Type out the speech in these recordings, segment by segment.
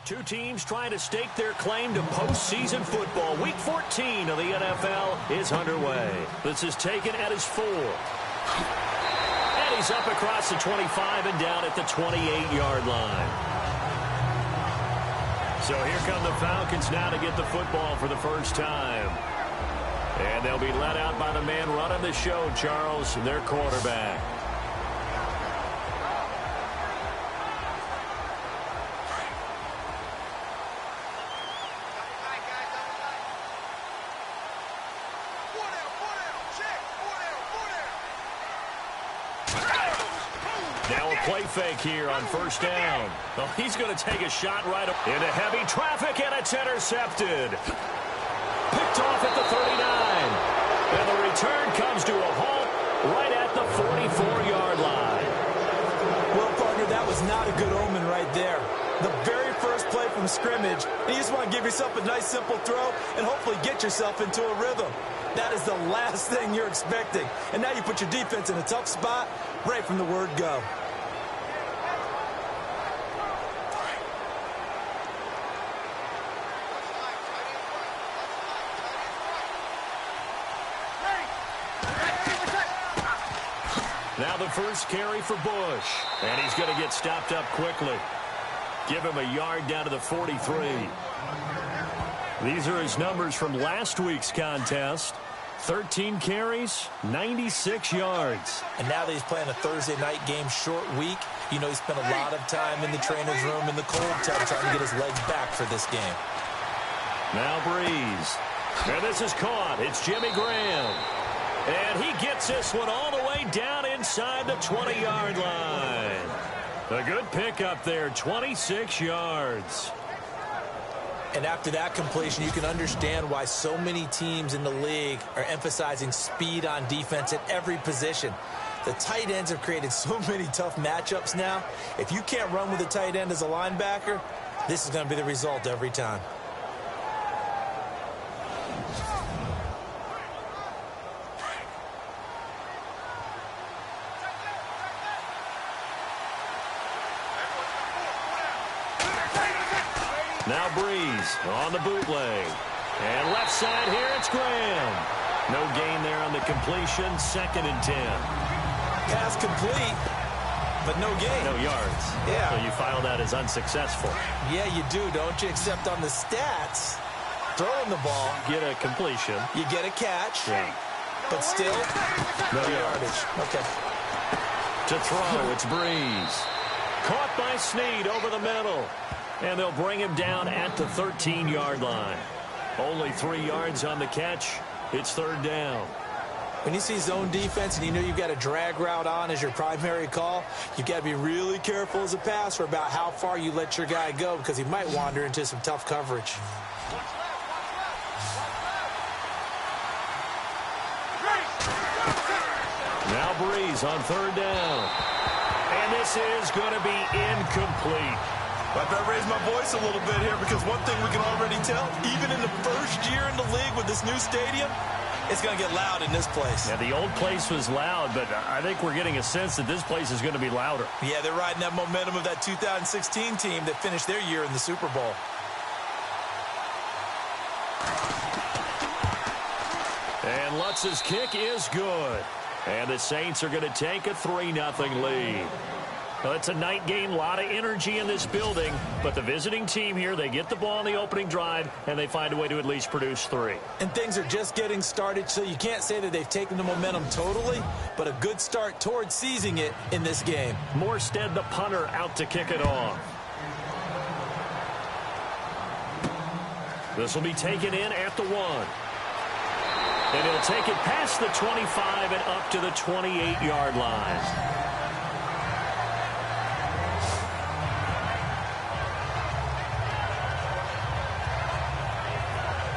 Two teams trying to stake their claim to postseason football. Week 14 of the NFL is underway. This is taken at his 4. And he's up across the 25 and down at the 28-yard line. So here come the Falcons now to get the football for the first time. And they'll be led out by the man running the show, Charles, their quarterback. Now a play fake here on first down. Oh, he's going to take a shot right up into heavy traffic, and it's intercepted. Picked off at the 39. And the return comes to a halt right at the 44-yard line. Well, partner, that was not a good omen right there. The very first play from scrimmage, and you just want to give yourself a nice, simple throw and hopefully get yourself into a rhythm. That is the last thing you're expecting. And now you put your defense in a tough spot right from the word go. Now the first carry for Bush. And he's going to get stopped up quickly. Give him a yard down to the 43. These are his numbers from last week's contest. 13 carries, 96 yards. And now that he's playing a Thursday night game, short week, you know he spent a lot of time in the trainer's room in the cold tub trying to get his legs back for this game. Now Breeze. And this is caught. It's Jimmy Graham. And he gets this one all the way down inside the 20-yard line. A good pickup there, 26 yards. And after that completion, you can understand why so many teams in the league are emphasizing speed on defense at every position. The tight ends have created so many tough matchups now. If you can't run with a tight end as a linebacker, this is going to be the result every time. Now Breeze on the bootleg. And left side here, it's Graham. No gain there on the completion. 2nd and 10. Pass complete, but no gain. No yards. Yeah. So you file that as unsuccessful. Yeah, you do, don't you? Except on the stats, throwing the ball. Get a completion. You get a catch. Yeah. But still, no yardage. Okay. To throw, it's Breeze. Caught by Snead over the middle. And they'll bring him down at the 13-yard line. Only 3 yards on the catch. It's 3rd down. When you see zone defense and you know you've got a drag route on as your primary call, you've got to be really careful as a passer about how far you let your guy go because he might wander into some tough coverage. Now Breeze on 3rd down. And this is going to be incomplete. I better raise my voice a little bit here because one thing we can already tell, even in the first year in the league with this new stadium, it's going to get loud in this place. Yeah, the old place was loud, but I think we're getting a sense that this place is going to be louder. Yeah, they're riding that momentum of that 2016 team that finished their year in the Super Bowl. And Lutz's kick is good. And the Saints are going to take a 3-0 lead. Well, it's a night game, a lot of energy in this building, but the visiting team here, they get the ball on the opening drive, and they find a way to at least produce 3. And things are just getting started, so you can't say that they've taken the momentum totally, but a good start towards seizing it in this game. Morstead, the punter, out to kick it off. This will be taken in at the 1. And he'll take it past the 25 and up to the 28-yard line.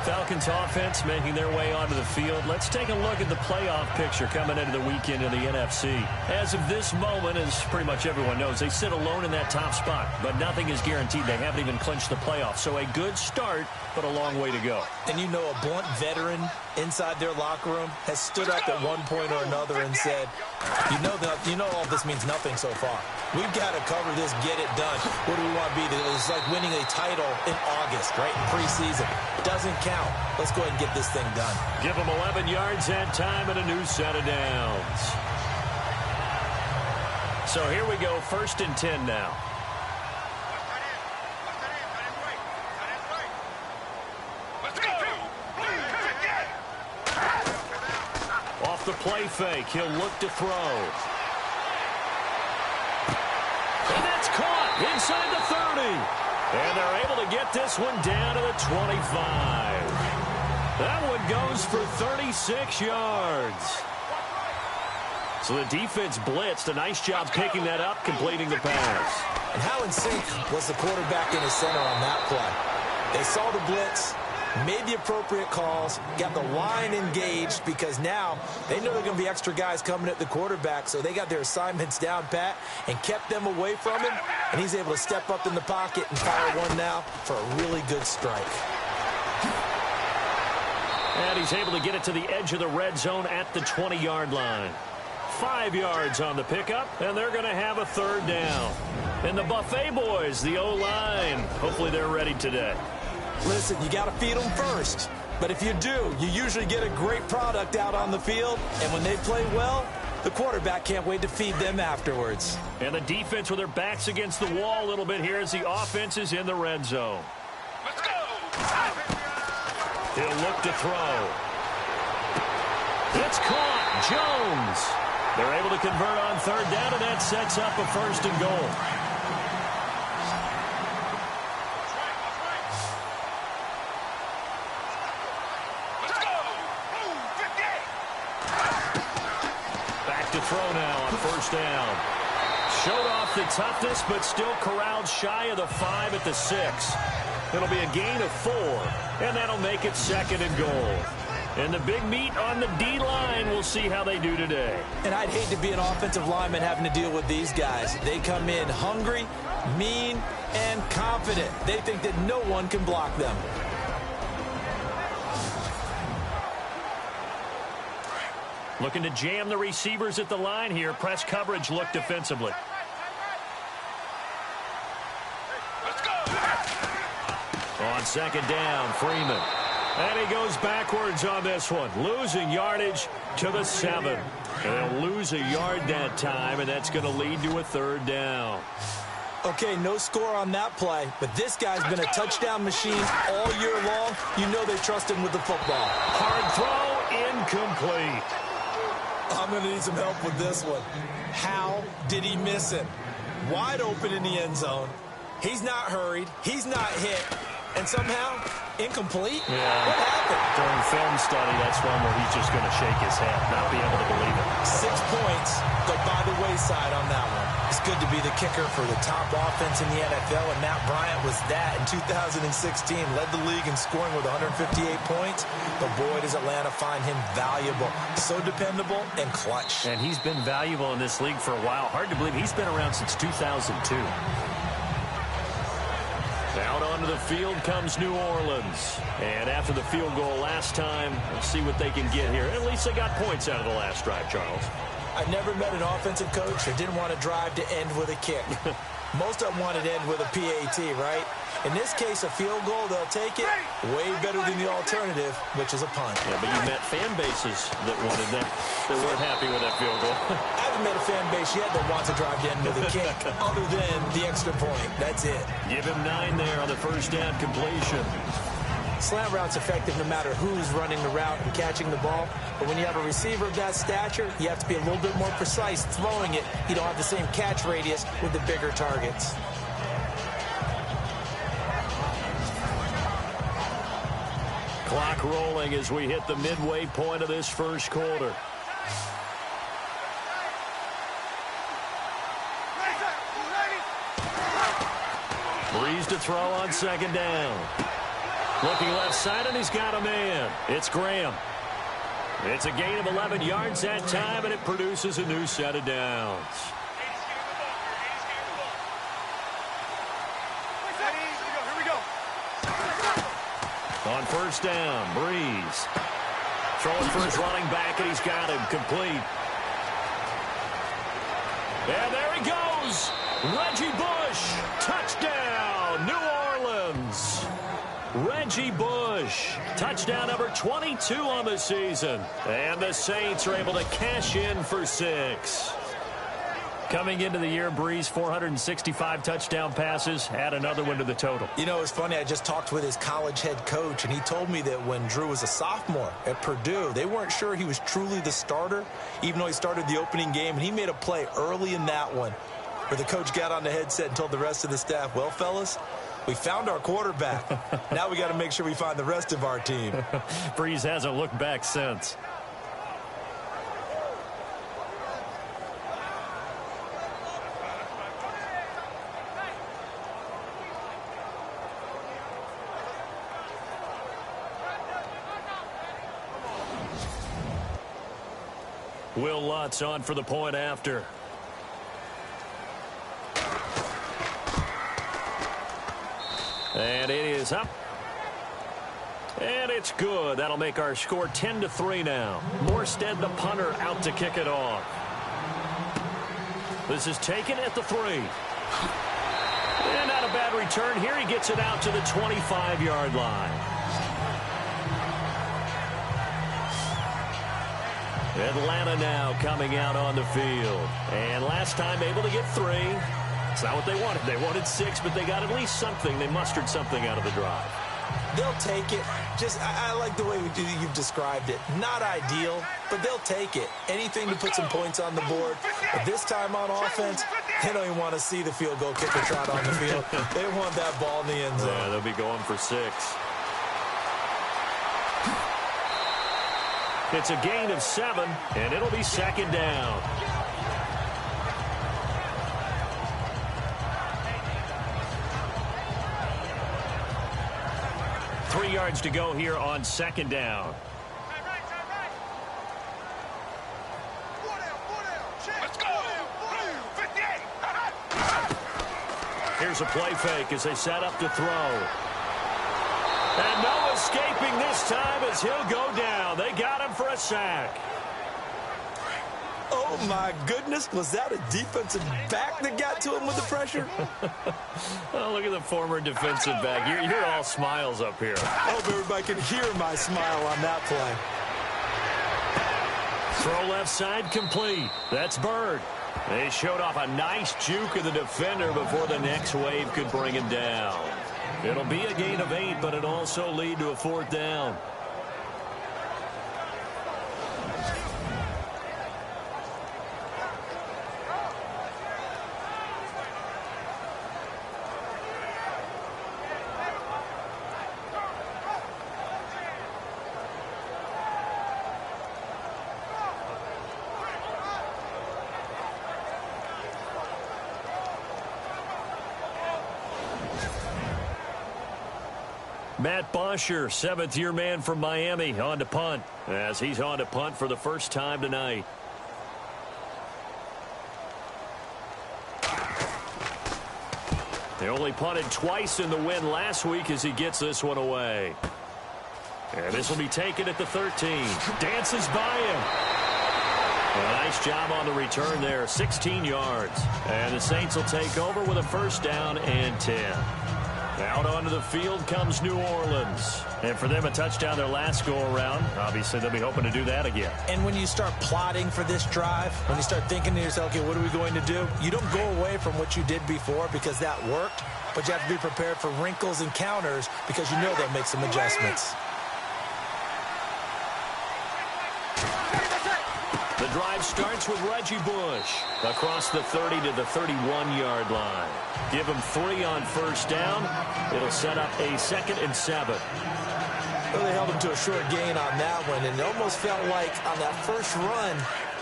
Falcons offense making their way onto the field. Let's take a look at the playoff picture coming into the weekend in the NFC. As of this moment, as pretty much everyone knows, they sit alone in that top spot, but nothing is guaranteed. They haven't even clinched the playoffs. So a good start, but a long way to go. And you know, a blunt veteran inside their locker room has stood up at one point or another and said, you know all this means nothing so far. We've got to cover this, get it done. What do we want to be? It's like winning a title in August, right, in preseason. Doesn't count. Let's go ahead and get this thing done. Give them 11 yards that time and a new set of downs. So here we go, 1st and 10 now. Off the play fake, he'll look to throw. And that's caught inside the 30. And they're able to get this one down to the 25. That one goes for 36 yards. So the defense blitzed. A nice job picking that up, completing the pass. And how in sync was the quarterback in his center on that play? They saw the blitz, made the appropriate calls, got the line engaged because now they know there are going to be extra guys coming at the quarterback, so they got their assignments down pat and kept them away from him, and he's able to step up in the pocket and fire one now for a really good strike. And he's able to get it to the edge of the red zone at the 20-yard line. 5 yards on the pickup, and they're going to have a 3rd down. And the Buffet boys, the O-line, hopefully they're ready today. Listen, you got to feed them first. But if you do, you usually get a great product out on the field. And when they play well, the quarterback can't wait to feed them afterwards. And the defense with their backs against the wall a little bit here as the offense is in the red zone. Let's go! He'll look to throw. It's caught. Jones. They're able to convert on 3rd down, and that sets up a 1st and goal. Back to throw now on 1st down. Showed off the toughness, but still corralled shy of the 5 at the 6. It'll be a gain of 4, and that'll make it 2nd and goal. And the big meat on the D-line, we'll see how they do today. And I'd hate to be an offensive lineman having to deal with these guys. They come in hungry, mean, and confident. They think that no one can block them. Looking to jam the receivers at the line here. Press coverage look defensively. Let's go! On 2nd down, Freeman. And he goes backwards on this one, losing yardage to the 7. And they'll lose a yard that time, and that's going to lead to a 3rd down. Okay, no score on that play, but this guy's been a touchdown machine all year long. You know they trust him with the football. Hard throw, incomplete. I'm going to need some help with this one. How did he miss it? Wide open in the end zone. He's not hurried. He's not hit. And somehow, incomplete? Yeah. What happened? During film study, that's one where he's just going to shake his head, not be able to believe it. 6 points go by the wayside on that one. It's good to be the kicker for the top offense in the NFL, and Matt Bryant was that in 2016. Led the league in scoring with 158 points. But boy, does Atlanta find him valuable. So dependable and clutch. And he's been valuable in this league for a while. Hard to believe he's been around since 2002. Out onto the field comes New Orleans. And after the field goal last time, let's see what they can get here. At least they got points out of the last drive, Charles. I've never met an offensive coach that didn't want to drive to end with a kick. Most of them wanted to end with a PAT, right? In this case, a field goal, they'll take it. Way better than the alternative, which is a punt. Yeah, but you met fan bases that wanted that. They weren't happy with that field goal. I haven't met a fan base yet that wants to drive to end with a kick, other than the extra point. That's it. Give him 9 there on the 1st down completion. Slant route's effective no matter who's running the route and catching the ball. But when you have a receiver of that stature, you have to be a little bit more precise throwing it. You don't have the same catch radius with the bigger targets. Clock rolling as we hit the midway point of this 1st quarter. Breeze to throw on 2nd down. Looking left side, and he's got a man. It's Graham. It's a gain of 11 yards that time, and it produces a new set of downs. On 1st down, Breeze. Throwing for his running back, and he's got him complete. And there he goes. throws. Reggie Bush. Touchdown, New Orleans. Reggie Bush. Touchdown number 22 on the season. And the Saints are able to cash in for 6. Coming into the year, Breeze, 465 touchdown passes. Add another one to the total. You know, it's funny. I just talked with his college head coach, and he told me that when Drew was a sophomore at Purdue, they weren't sure he was truly the starter, even though he started the opening game. And he made a play early in that one where the coach got on the headset and told the rest of the staff, well, fellas, we found our quarterback. Now we got to make sure we find the rest of our team. Breeze hasn't looked back since. Will Lutz on for the point after. And it is up. And it's good. That'll make our score 10-3 now. Morstead, the punter, out to kick it off. This is taken at the 3. And not a bad return here. He gets it out to the 25-yard line. Atlanta now coming out on the field. And last time able to get 3. It's not what they wanted. They wanted 6, but they got at least something. They mustered something out of the drive. They'll take it. I like the way you've described it. Not ideal, but they'll take it. Anything to put some points on the board. But this time on offense, they don't even want to see the field goal kicker trot on the field. They want that ball in the end zone. Yeah, they'll be going for 6. It's a gain of 7, and it'll be second down. Three yards to go here on second down. Let's go. 58. Here's a play fake as they set up to throw. And no escaping this time as he'll go down. They got him for a sack. Oh, my goodness. Was that a defensive back that got to him with the pressure? Oh, look at the former defensive back. You're all smiles up here. I hope everybody can hear my smile on that play. Throw left side complete. That's Bird. They showed off a nice juke of the defender before the next wave could bring him down. It'll be a gain of 8, but it'll also lead to a 4th down. Matt Bosher, 7th-year man from Miami, on to punt, as he's on to punt for the first time tonight. They only punted twice in the win last week as he gets this one away. And this will be taken at the 13. Dances by him. A nice job on the return there, 16 yards. And the Saints will take over with a first down and 10. Out onto the field comes New Orleans. And for them, a touchdown their last go-around. Obviously, they'll be hoping to do that again. And when you start plotting for this drive, when you start thinking to yourself, okay, what are we going to do? You don't go away from what you did before because that worked, but you have to be prepared for wrinkles and counters because you know they'll make some adjustments. The drive starts with Reggie Bush across the 30 to the 31-yard line. Give him 3 on first down. It'll set up a 2nd and 7. Well, they held him to a short gain on that one, and it almost felt like on that first run,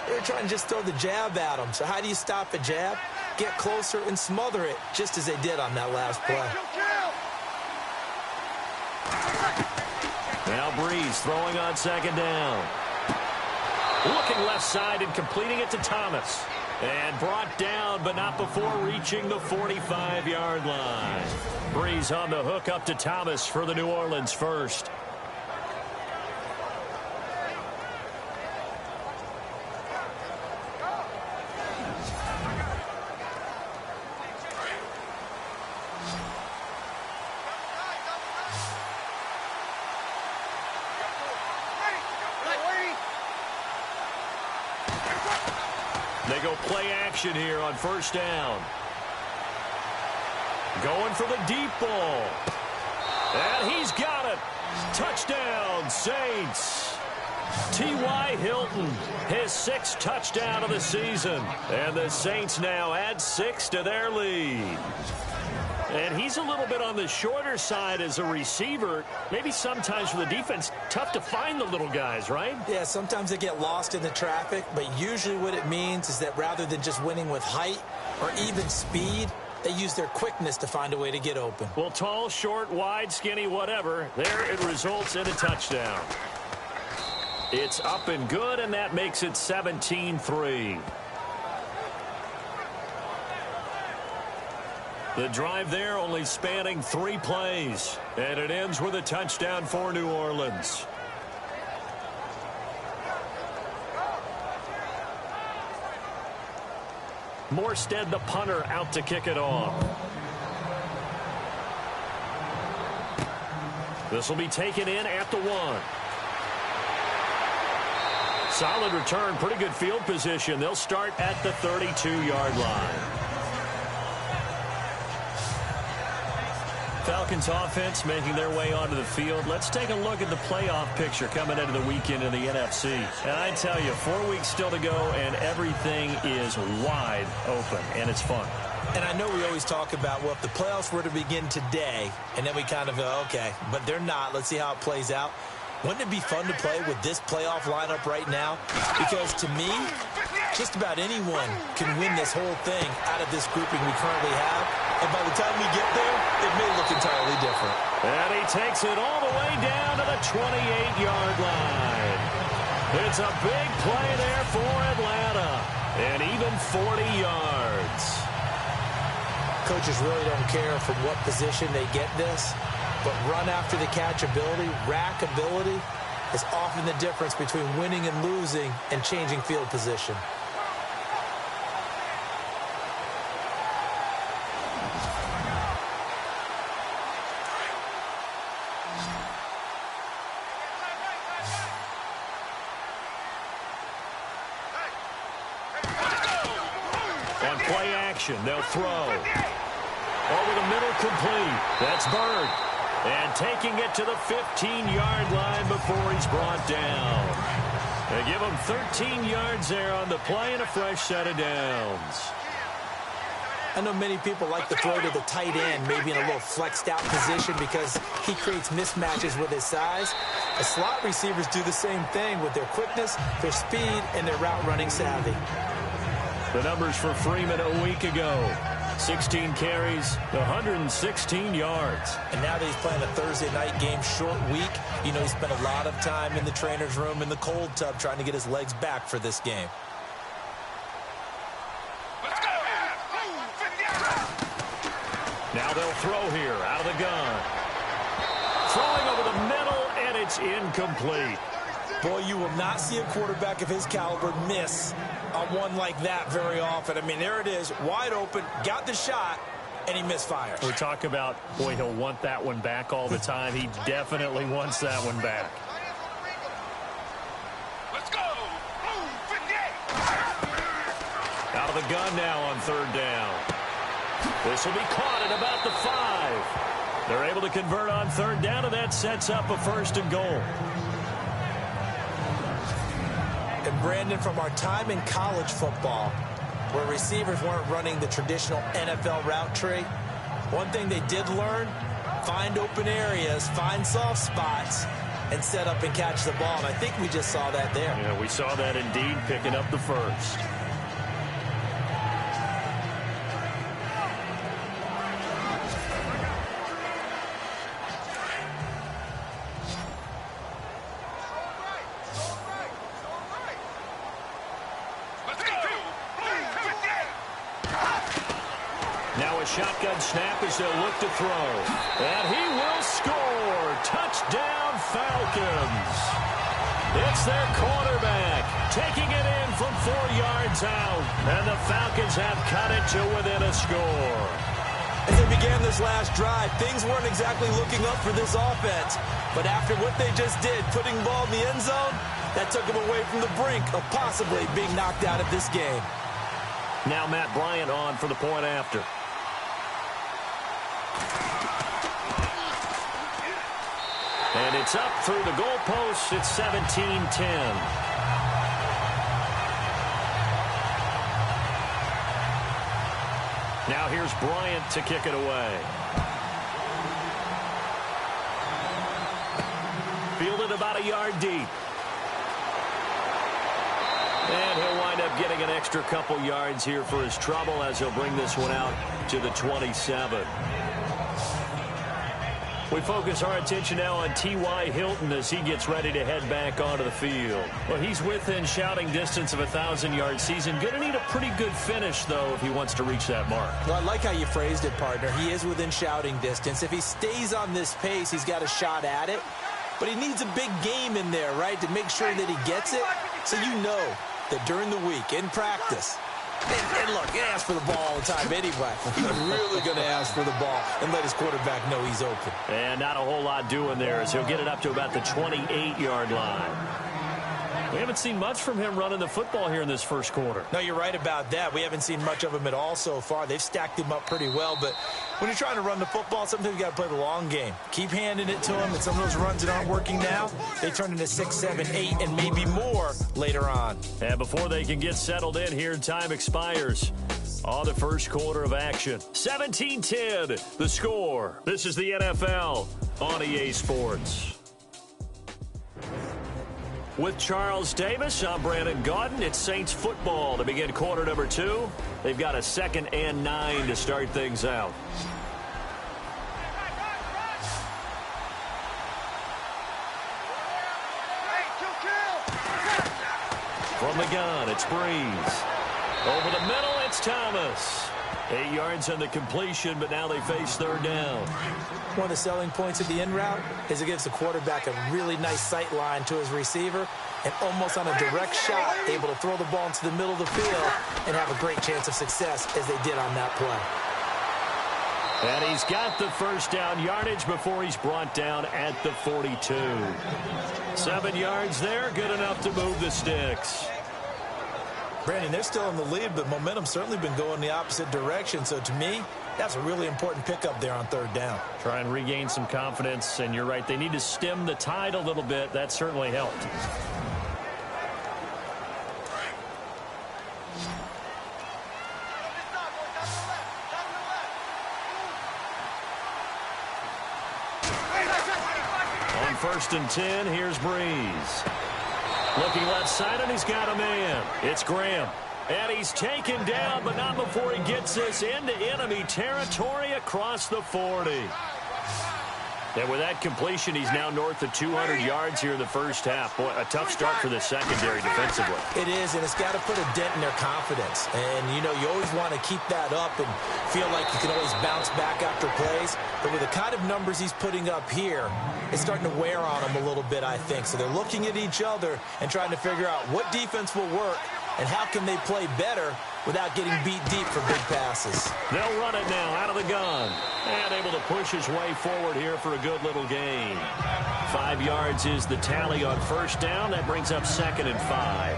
they were trying to just throw the jab at him. So how do you stop the jab? Get closer and smother it, just as they did on that last play. Now Breeze throwing on second down. Looking left side and completing it to Thomas. And brought down, but not before reaching the 45-yard line. Breeze on the hook up to Thomas for the New Orleans first. They go play action here on first down. Going for the deep ball. And he's got it. Touchdown, Saints. T.Y. Hilton, his 6th touchdown of the season. And the Saints now add 6 to their lead. And he's a little bit on the shorter side as a receiver. Maybe sometimes for the defense, tough to find the little guys, right? Yeah, sometimes they get lost in the traffic, but usually what it means is that rather than just winning with height or even speed, they use their quickness to find a way to get open. Well, tall, short, wide, skinny, whatever, there it results in a touchdown. It's up and good, and that makes it 17-3. The drive there only spanning 3 plays, and it ends with a touchdown for New Orleans. Morstead, the punter, out to kick it off. This will be taken in at the 1. Solid return, pretty good field position. They'll start at the 32-yard line. Falcons offense making their way onto the field. Let's take a look at the playoff picture coming into the weekend in the NFC. And I tell you, 4 weeks still to go, and everything is wide open, and it's fun. And I know we always talk about, well, if the playoffs were to begin today, and then we kind of go, okay, but they're not. Let's see how it plays out. Wouldn't it be fun to play with this playoff lineup right now? Because to me, just about anyone can win this whole thing out of this grouping we currently have. And by the time we get there, it may look entirely different. And he takes it all the way down to the 28-yard line. It's a big play there for Atlanta. And even 40 yards. Coaches really don't care from what position they get this. But run after the catch ability, rack ability, is often the difference between winning and losing and changing field position. On play action, they'll throw. Over the middle, complete. That's Bird. And taking it to the 15-yard line before he's brought down. They give him 13 yards there on the play and a fresh set of downs. I know many people like to throw to the tight end, maybe in a little flexed out position because he creates mismatches with his size. The slot receivers do the same thing with their quickness, their speed, and their route running savvy. The numbers for Freeman a week ago. 16 carries, 116 yards. And now that he's playing a Thursday night game, short week, you know he spent a lot of time in the trainer's room in the cold tub trying to get his legs back for this game. Let's go. Now they'll throw here out of the gun. Throwing over the middle, and it's incomplete. Boy, you will not see a quarterback of his caliber miss on one like that very often. I mean, there it is, wide open, got the shot, and he misfires. We talk about, boy, he'll want that one back all the time. He definitely wants that one back. Let's go. 58. Out of the gun now on third down. This will be caught at about the 5. They're able to convert on third down, and that sets up a 1st and goal. And Brandon, from our time in college football, where receivers weren't running the traditional NFL route tree, one thing they did learn, find open areas, find soft spots, and set up and catch the ball. And I think we just saw that there. Yeah, we saw that indeed, picking up the 1st. Shotgun snap as they'll look to throw. And he will score. Touchdown, Falcons. It's their quarterback taking it in from 4 yards out. And the Falcons have cut it to within a score. As they began this last drive, things weren't exactly looking up for this offense. But after what they just did, putting the ball in the end zone, that took them away from the brink of possibly being knocked out of this game. Now Matt Bryant on for the point after. And it's up through the goalposts. It's 17-10. Now here's Bryant to kick it away. Fielded about a yard deep. And he'll wind up getting an extra couple yards here for his trouble as he'll bring this one out to the 27. We focus our attention now on T.Y. Hilton as he gets ready to head back onto the field. Well, he's within shouting distance of a 1,000-yard season. Going to need a pretty good finish, though, if he wants to reach that mark. Well, I like how you phrased it, partner. He is within shouting distance. If he stays on this pace, he's got a shot at it. But he needs a big game in there, right, to make sure that he gets it. So you know that during the week, in practice, and look, he asks for the ball all the time anyway. He's really going to ask for the ball and let his quarterback know he's open. And not a whole lot doing there as he'll get it up to about the 28-yard line. We haven't seen much from him running the football here in this first quarter. No, you're right about that. We haven't seen much of him at all so far. They've stacked him up pretty well, but when you're trying to run the football, sometimes you got to play the long game. Keep handing it to him, and some of those runs that aren't working now, they turn into 6, 7, 8, and maybe more later on. And before they can get settled in here, time expires on the first quarter of action. 17-10, the score. This is the NFL on EA Sports. With Charles Davis, I'm Brandon Gaudin. It's Saints football to begin quarter number 2. They've got a 2nd and 9 to start things out. From the gun, it's Breeze. Over the middle, it's Thomas. 8 yards on the completion, but now they face third down. One of the selling points of the in route is it gives the quarterback a really nice sight line to his receiver and almost on a direct shot able to throw the ball into the middle of the field and have a great chance of success as they did on that play. And he's got the first down yardage before he's brought down at the 42. 7 yards there, good enough to move the sticks. Brandon, they're still in the lead, but momentum's certainly been going the opposite direction. So to me, that's a really important pickup there on third down. Try and regain some confidence, and you're right. They need to stem the tide a little bit. That certainly helped. On 1st and 10, here's Breeze. Looking left side, and he's got a man. It's Graham. And he's taken down, but not before he gets this into enemy territory across the 40. And with that completion, he's now north of 200 yards here in the first half. Boy, a tough start for the secondary defensively. It is, and it's got to put a dent in their confidence. And, you know, you always want to keep that up and feel like you can always bounce back after plays. But with the kind of numbers he's putting up here, it's starting to wear on them a little bit, I think. So they're looking at each other and trying to figure out what defense will work and how can they play better without getting beat deep for big passes. They'll run it now out of the gun. And able to push his way forward here for a good little gain. 5 yards is the tally on first down. That brings up 2nd and 5.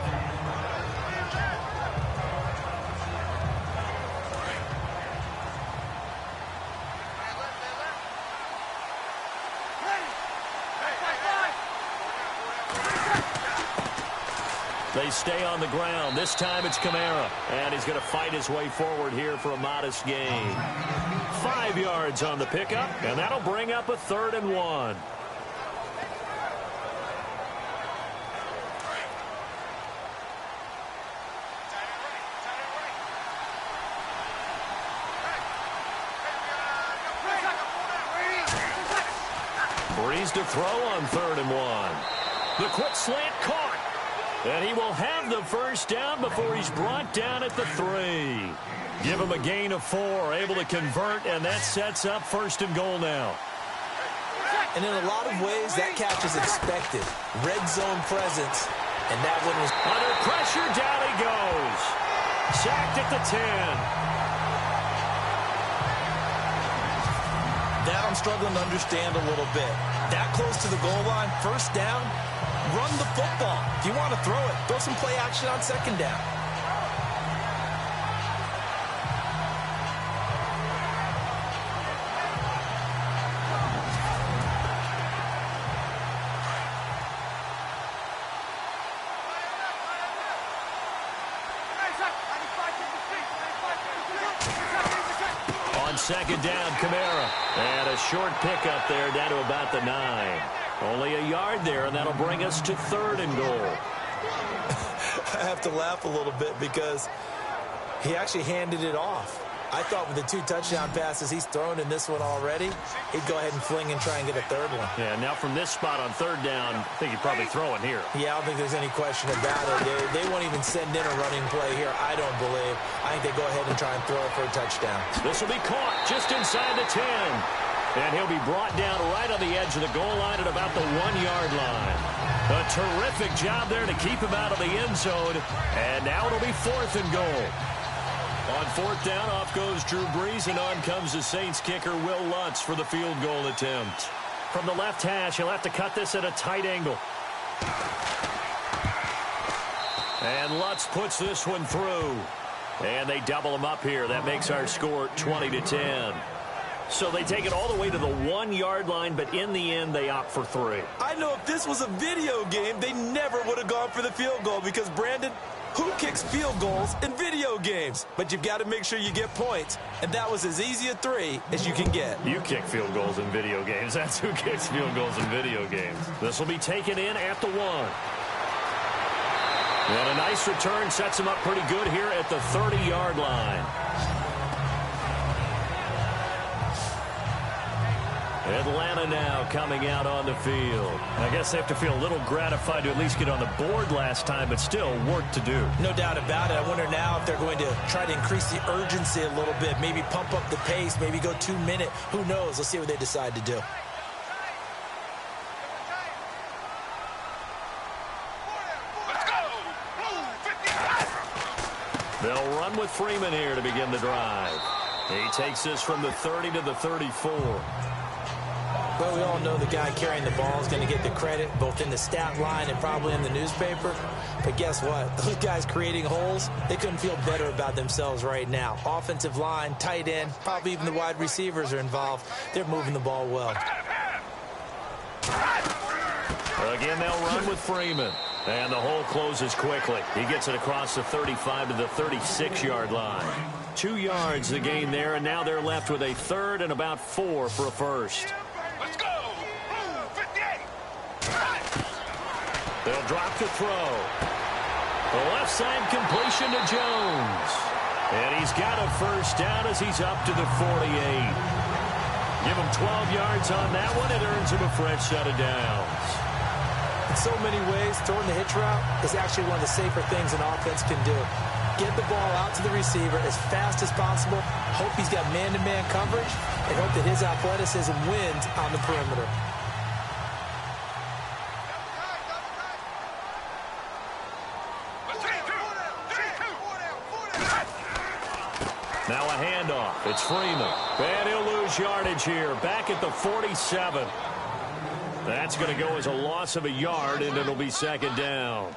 They stay on the ground. This time it's Kamara. And he's going to fight his way forward here for a modest gain. 5 yards on the pickup, and that'll bring up a 3rd and 1. Breeze to throw on 3rd and 1. The quick slant caught. And he will have the first down before he's brought down at the 3. Give him a gain of 4, able to convert, and that sets up 1st and goal now. And in a lot of ways, that catch is expected. Red zone presence, and that one was under pressure. Down he goes. Sacked at the 10. That I'm struggling to understand a little bit. That close to the goal line, first down, run the football. If you want to throw it, throw some play action on 2nd down. second down, Kamara. And a short pickup there down to about the 9. Only a yard there, and that'll bring us to 3rd and goal. I have to laugh a little bit because he actually handed it off. I thought with the 2 touchdown passes he's thrown in this one already, he'd go ahead and fling and try and get a 3rd one. Yeah, now from this spot on 3rd down, I think he'd probably throw it here. Yeah, I don't think there's any question about it. They won't even send in a running play here, I don't believe. I think they go ahead and try and throw it for a touchdown. This will be caught just inside the 10. And he'll be brought down right on the edge of the goal line at about the 1-yard line. A terrific job there to keep him out of the end zone. And now it'll be 4th and goal. On 4th down, off goes Drew Brees, and on comes the Saints kicker, Will Lutz, for the field goal attempt. From the left hash, he'll have to cut this at a tight angle. And Lutz puts this one through. And they double him up here. That makes our score 20-10. So they take it all the way to the 1-yard line, but in the end, they opt for 3. I know if this was a video game, they never would have gone for the field goal because, Brandon, who kicks field goals in video games? But you've got to make sure you get points, and that was as easy a 3 as you can get. You kick field goals in video games. That's who kicks field goals in video games. This will be taken in at the 1. And a nice return sets him up pretty good here at the 30-yard line. Atlanta now coming out on the field. I guess they have to feel a little gratified to at least get on the board last time, but still work to do. No doubt about it. I wonder now if they're going to try to increase the urgency a little bit, maybe pump up the pace, maybe go 2-minute. Who knows? Let's see what they decide to do. Let's go. They'll run with Freeman here to begin the drive. He takes this from the 30 to the 34. Well, we all know the guy carrying the ball is going to get the credit, both in the stat line and probably in the newspaper. But guess what? Those guys creating holes, they couldn't feel better about themselves right now. Offensive line, tight end, probably even the wide receivers are involved. They're moving the ball well. Again, they'll run with Freeman. And the hole closes quickly. He gets it across the 35 to the 36-yard line. 2 yards the gain there, and now they're left with a 3rd and about 4 for a first. Let's go. 58. They'll drop to throw. The left side completion to Jones. And he's got a first down as he's up to the 48. Give him 12 yards on that one. It earns him a fresh set of downs. In so many ways, throwing the hitch route is actually one of the safer things an offense can do. Get the ball out to the receiver as fast as possible, hope he's got man-to-man coverage, and hope that his athleticism wins on the perimeter. Now a handoff. It's Freeman. And he'll lose yardage here. Back at the 47. That's going to go as a loss of a yard, and it'll be second down.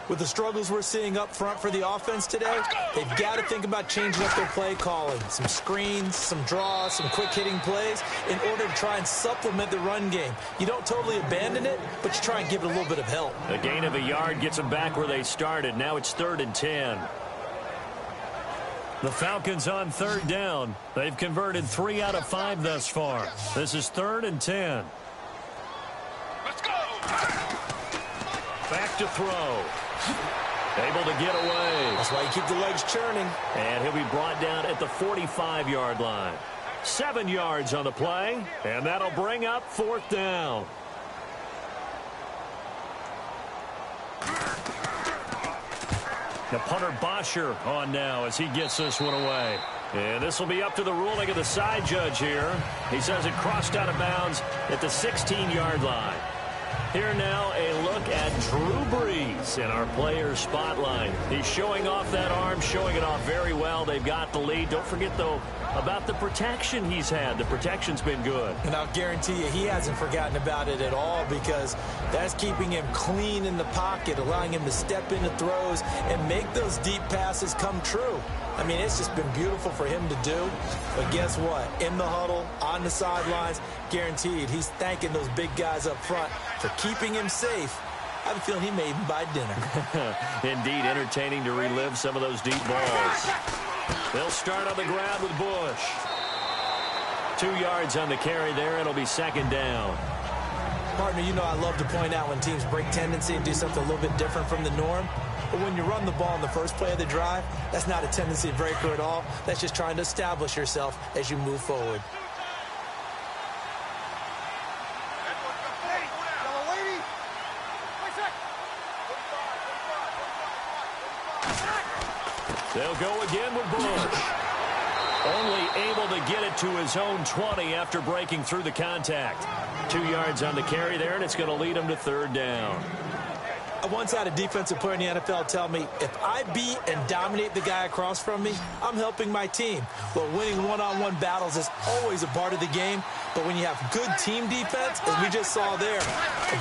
With the struggles we're seeing up front for the offense today, they've got to think about changing up their play calling. Some screens, some draws, some quick-hitting plays in order to try and supplement the run game. You don't totally abandon it, but you try and give it a little bit of help. A gain of a yard gets them back where they started. Now it's 3rd and 10. The Falcons on 3rd down. They've converted 3 out of 5 thus far. This is 3rd and 10. Let's go. Back to throw. Able to get away. That's why you keep the legs churning. And he'll be brought down at the 45-yard line. 7 yards on the play, and that'll bring up 4th down. The punter Bosher on now as he gets this one away. And this will be up to the ruling of the side judge here. He says it crossed out of bounds at the 16-yard line. Here now a look at Drew Brees in our player spotlight. He's showing off that arm, showing it off very well. They've got the lead. Don't forget, though, about the protection he's had. The protection's been good. And I'll guarantee you he hasn't forgotten about it at all because that's keeping him clean in the pocket, allowing him to step into throws and make those deep passes come true. I mean, it's just been beautiful for him to do. But guess what? In the huddle, on the sidelines, guaranteed he's thanking those big guys up front for keeping him safe. I have a feeling he may even buy dinner. Indeed, entertaining to relive some of those deep balls. They'll start on the ground with Bush. 2 yards on the carry there. It'll be second down. Partner, you know I love to point out when teams break tendency and do something a little bit different from the norm. But when you run the ball in the first play of the drive, that's not a tendency breaker at all. That's just trying to establish yourself as you move forward. They'll go again with Bush. Only able to get it to his own 20 after breaking through the contact. 2 yards on the carry there, and it's going to lead him to third down. I once had a defensive player in the NFL tell me, if I beat and dominate the guy across from me, I'm helping my team. Well, winning one-on-one battles is always a part of the game, but when you have good team defense, as we just saw there,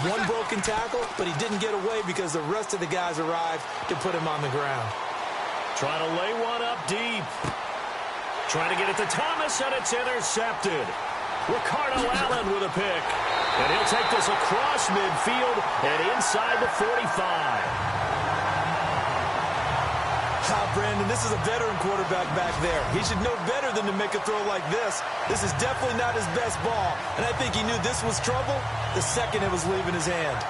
one broken tackle, but he didn't get away because the rest of the guys arrived to put him on the ground. Trying to lay one up deep. Trying to get it to Thomas, and it's intercepted. Ricardo Allen with a pick. And he'll take this across midfield and inside the 45. Brandon, this is a veteran quarterback back there. He should know better than to make a throw like this. This is definitely not his best ball. And I think he knew this was trouble the second it was leaving his hand.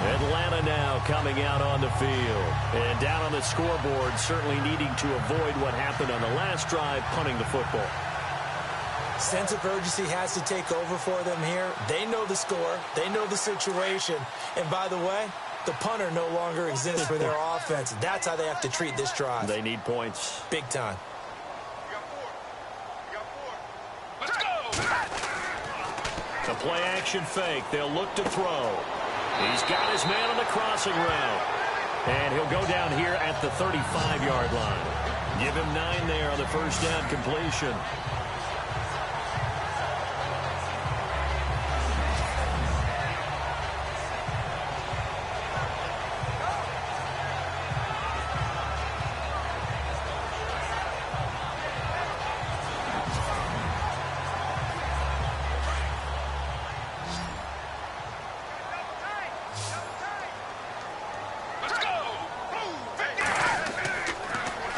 Atlanta now coming out on the field. And down on the scoreboard, certainly needing to avoid what happened on the last drive, punting the football. Sense of urgency has to take over for them here. They know the score. They know the situation. And by the way, the punter no longer exists for their offense. That's how they have to treat this drive. They need points. Big time. Let's go! The play action fake. They'll look to throw. He's got his man on the crossing route. And he'll go down here at the 35-yard line. Give him 9 there on the first down completion.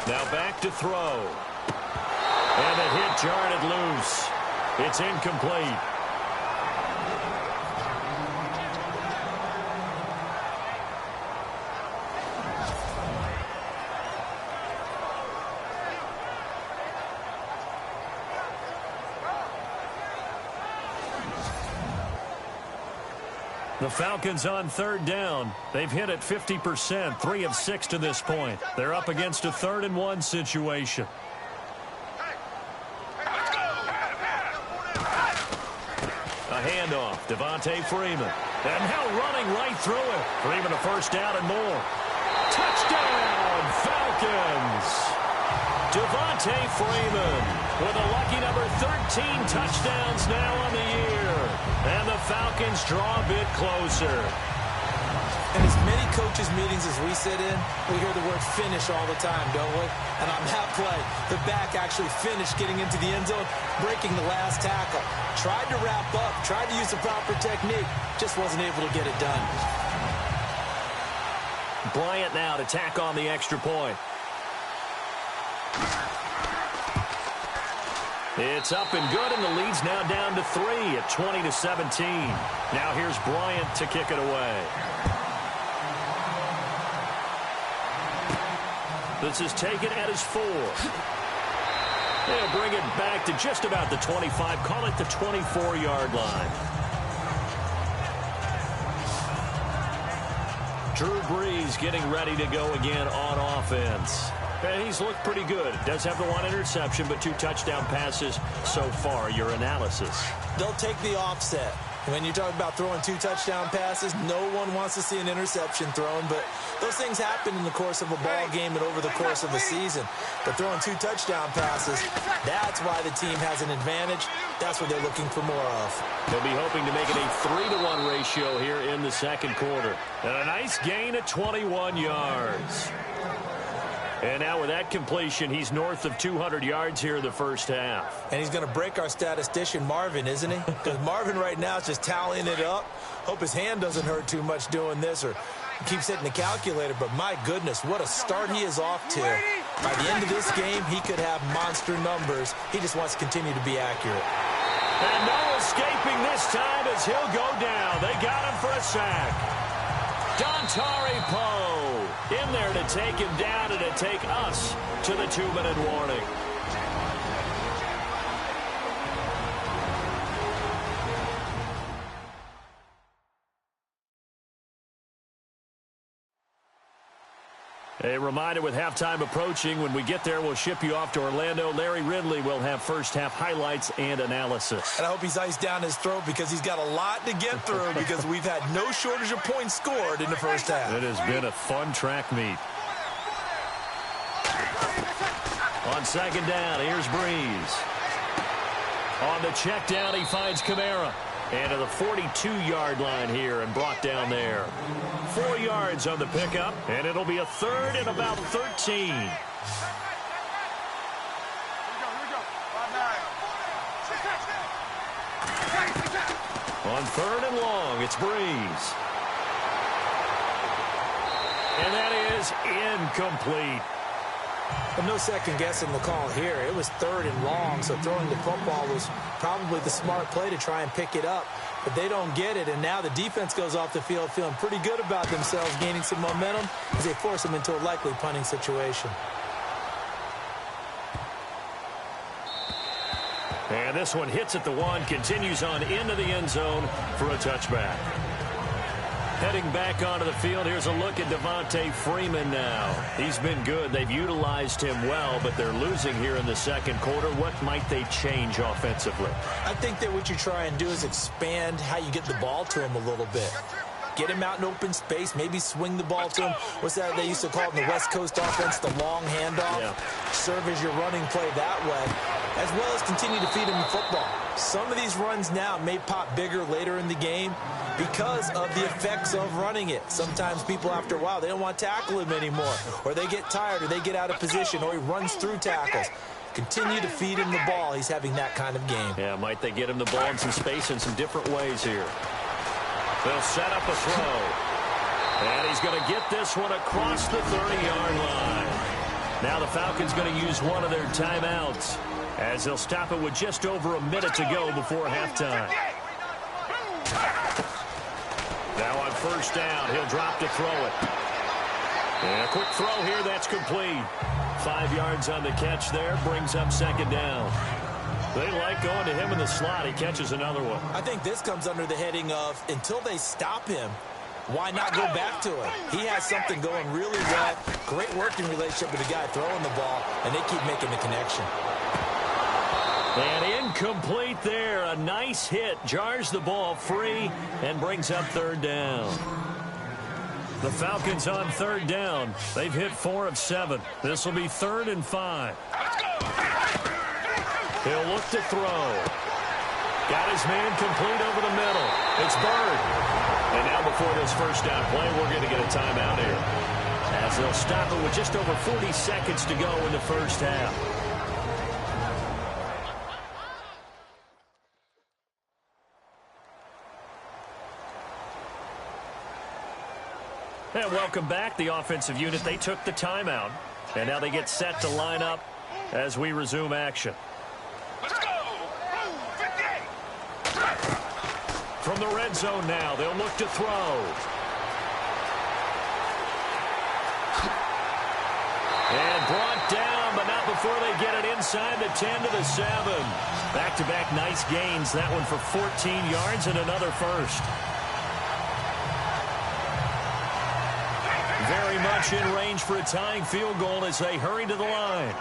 Now back to throw. And the hit jarred it loose. It's incomplete. The Falcons on third down. They've hit it 50%, 3 of 6 to this point. They're up against a 3rd and 1 situation. A handoff, Devontae Freeman. And now running right through it. Freeman a first down and more. Touchdown, Falcons! Devontae Freeman with a lucky number 13 touchdowns now on the year. And the Falcons draw a bit closer. In as many coaches' meetings as we sit in, we hear the word finish all the time, don't we? And on that play, the back actually finished getting into the end zone, breaking the last tackle. Tried to wrap up, tried to use the proper technique, just wasn't able to get it done. Bryant now to tack on the extra point. It's up and good, and the lead's now down to 3 at 20-17. Now here's Bryant to kick it away. This is taken at his 4. They'll bring it back to just about the 25. Call it the 24-yard line. Drew Brees getting ready to go again on offense. And he's looked pretty good. Does have the 1 interception, but 2 touchdown passes so far. Your analysis. They'll take the offset. When you talk about throwing 2 touchdown passes, no one wants to see an interception thrown, but those things happen in the course of a ball game and over the course of a season. But throwing 2 touchdown passes, that's why the team has an advantage. That's what they're looking for more of. They'll be hoping to make it a 3-to-1 ratio here in the second quarter. And a nice gain at 21 yards. And now with that completion, he's north of 200 yards here in the first half. And he's going to break our statistician, Marvin, isn't he? Because Marvin right now is just tallying it up. Hope his hand doesn't hurt too much doing this or keeps hitting the calculator. But my goodness, what a start he is off to. By the end of this game, he could have monster numbers. He just wants to continue to be accurate. And no escaping this time as he'll go down. They got him for a sack. Dontari Poe in there to take him down and to take us to the 2-minute warning. A reminder with halftime approaching, when we get there, we'll ship you off to Orlando. Larry Ridley will have first-half highlights and analysis. And I hope he's iced down his throat because he's got a lot to get through because we've had no shortage of points scored in the first half. It has been a fun track meet. On second down, here's Breeze. On the check down, he finds Kamara. And to the 42-yard line here and brought down there. 4 yards on the pickup, and it'll be a third and about 13. On third and long, it's Breeze. And that is incomplete. But no second guessing the call here. It was third and long, so throwing the football was probably the smart play to try and pick it up. But they don't get it, and now the defense goes off the field feeling pretty good about themselves, gaining some momentum as they force them into a likely punting situation. And this one hits at the 1, continues on into the end zone for a touchback. Heading back onto the field, here's a look at Devontae Freeman now. He's been good. They've utilized him well, but they're losing here in the second quarter. What might they change offensively? I think that what you try and do is expand how you get the ball to him a little bit. Get him out in open space, maybe swing the ball to him. What's that they used to call it in the West Coast offense, the long handoff? Yeah. Serve as your running play that way, as well as continue to feed him the football. Some of these runs now may pop bigger later in the game because of the effects of running it. Sometimes people, after a while, they don't want to tackle him anymore, or they get tired, or they get out of position, or he runs through tackles. Continue to feed him the ball. He's having that kind of game. Yeah, might they get him the ball in some space in some different ways here. They'll set up a throw. And he's going to get this one across the 30-yard line. Now the Falcons going to use one of their timeouts as they'll stop it with just over a minute to go before halftime. Now on first down, he'll drop to throw it. And a quick throw here, that's complete. 5 yards on the catch there, brings up second down. They like going to him in the slot. He catches another one. I think this comes under the heading of, until they stop him, why not go back to it? He has something going really well. Great working relationship with the guy throwing the ball, and they keep making the connection. And incomplete there. A nice hit. Jars the ball free and brings up third down. The Falcons on third down. They've hit 4 of 7. This will be 3rd and 5. He'll look to throw. Got his man complete over the middle. It's Bird. And now before this first down play, we're going to get a timeout here, as they'll stop it with just over 40 seconds to go in the first half. And welcome back. The offensive unit, they took the timeout. And now they get set to line up as we resume action. Let's go! From the red zone now, they'll look to throw. And brought down, but not before they get it inside the 10 to the 7. Back-to-back nice gains. That one for 14 yards and another first. Very much in range for a tying field goal as they hurry to the line.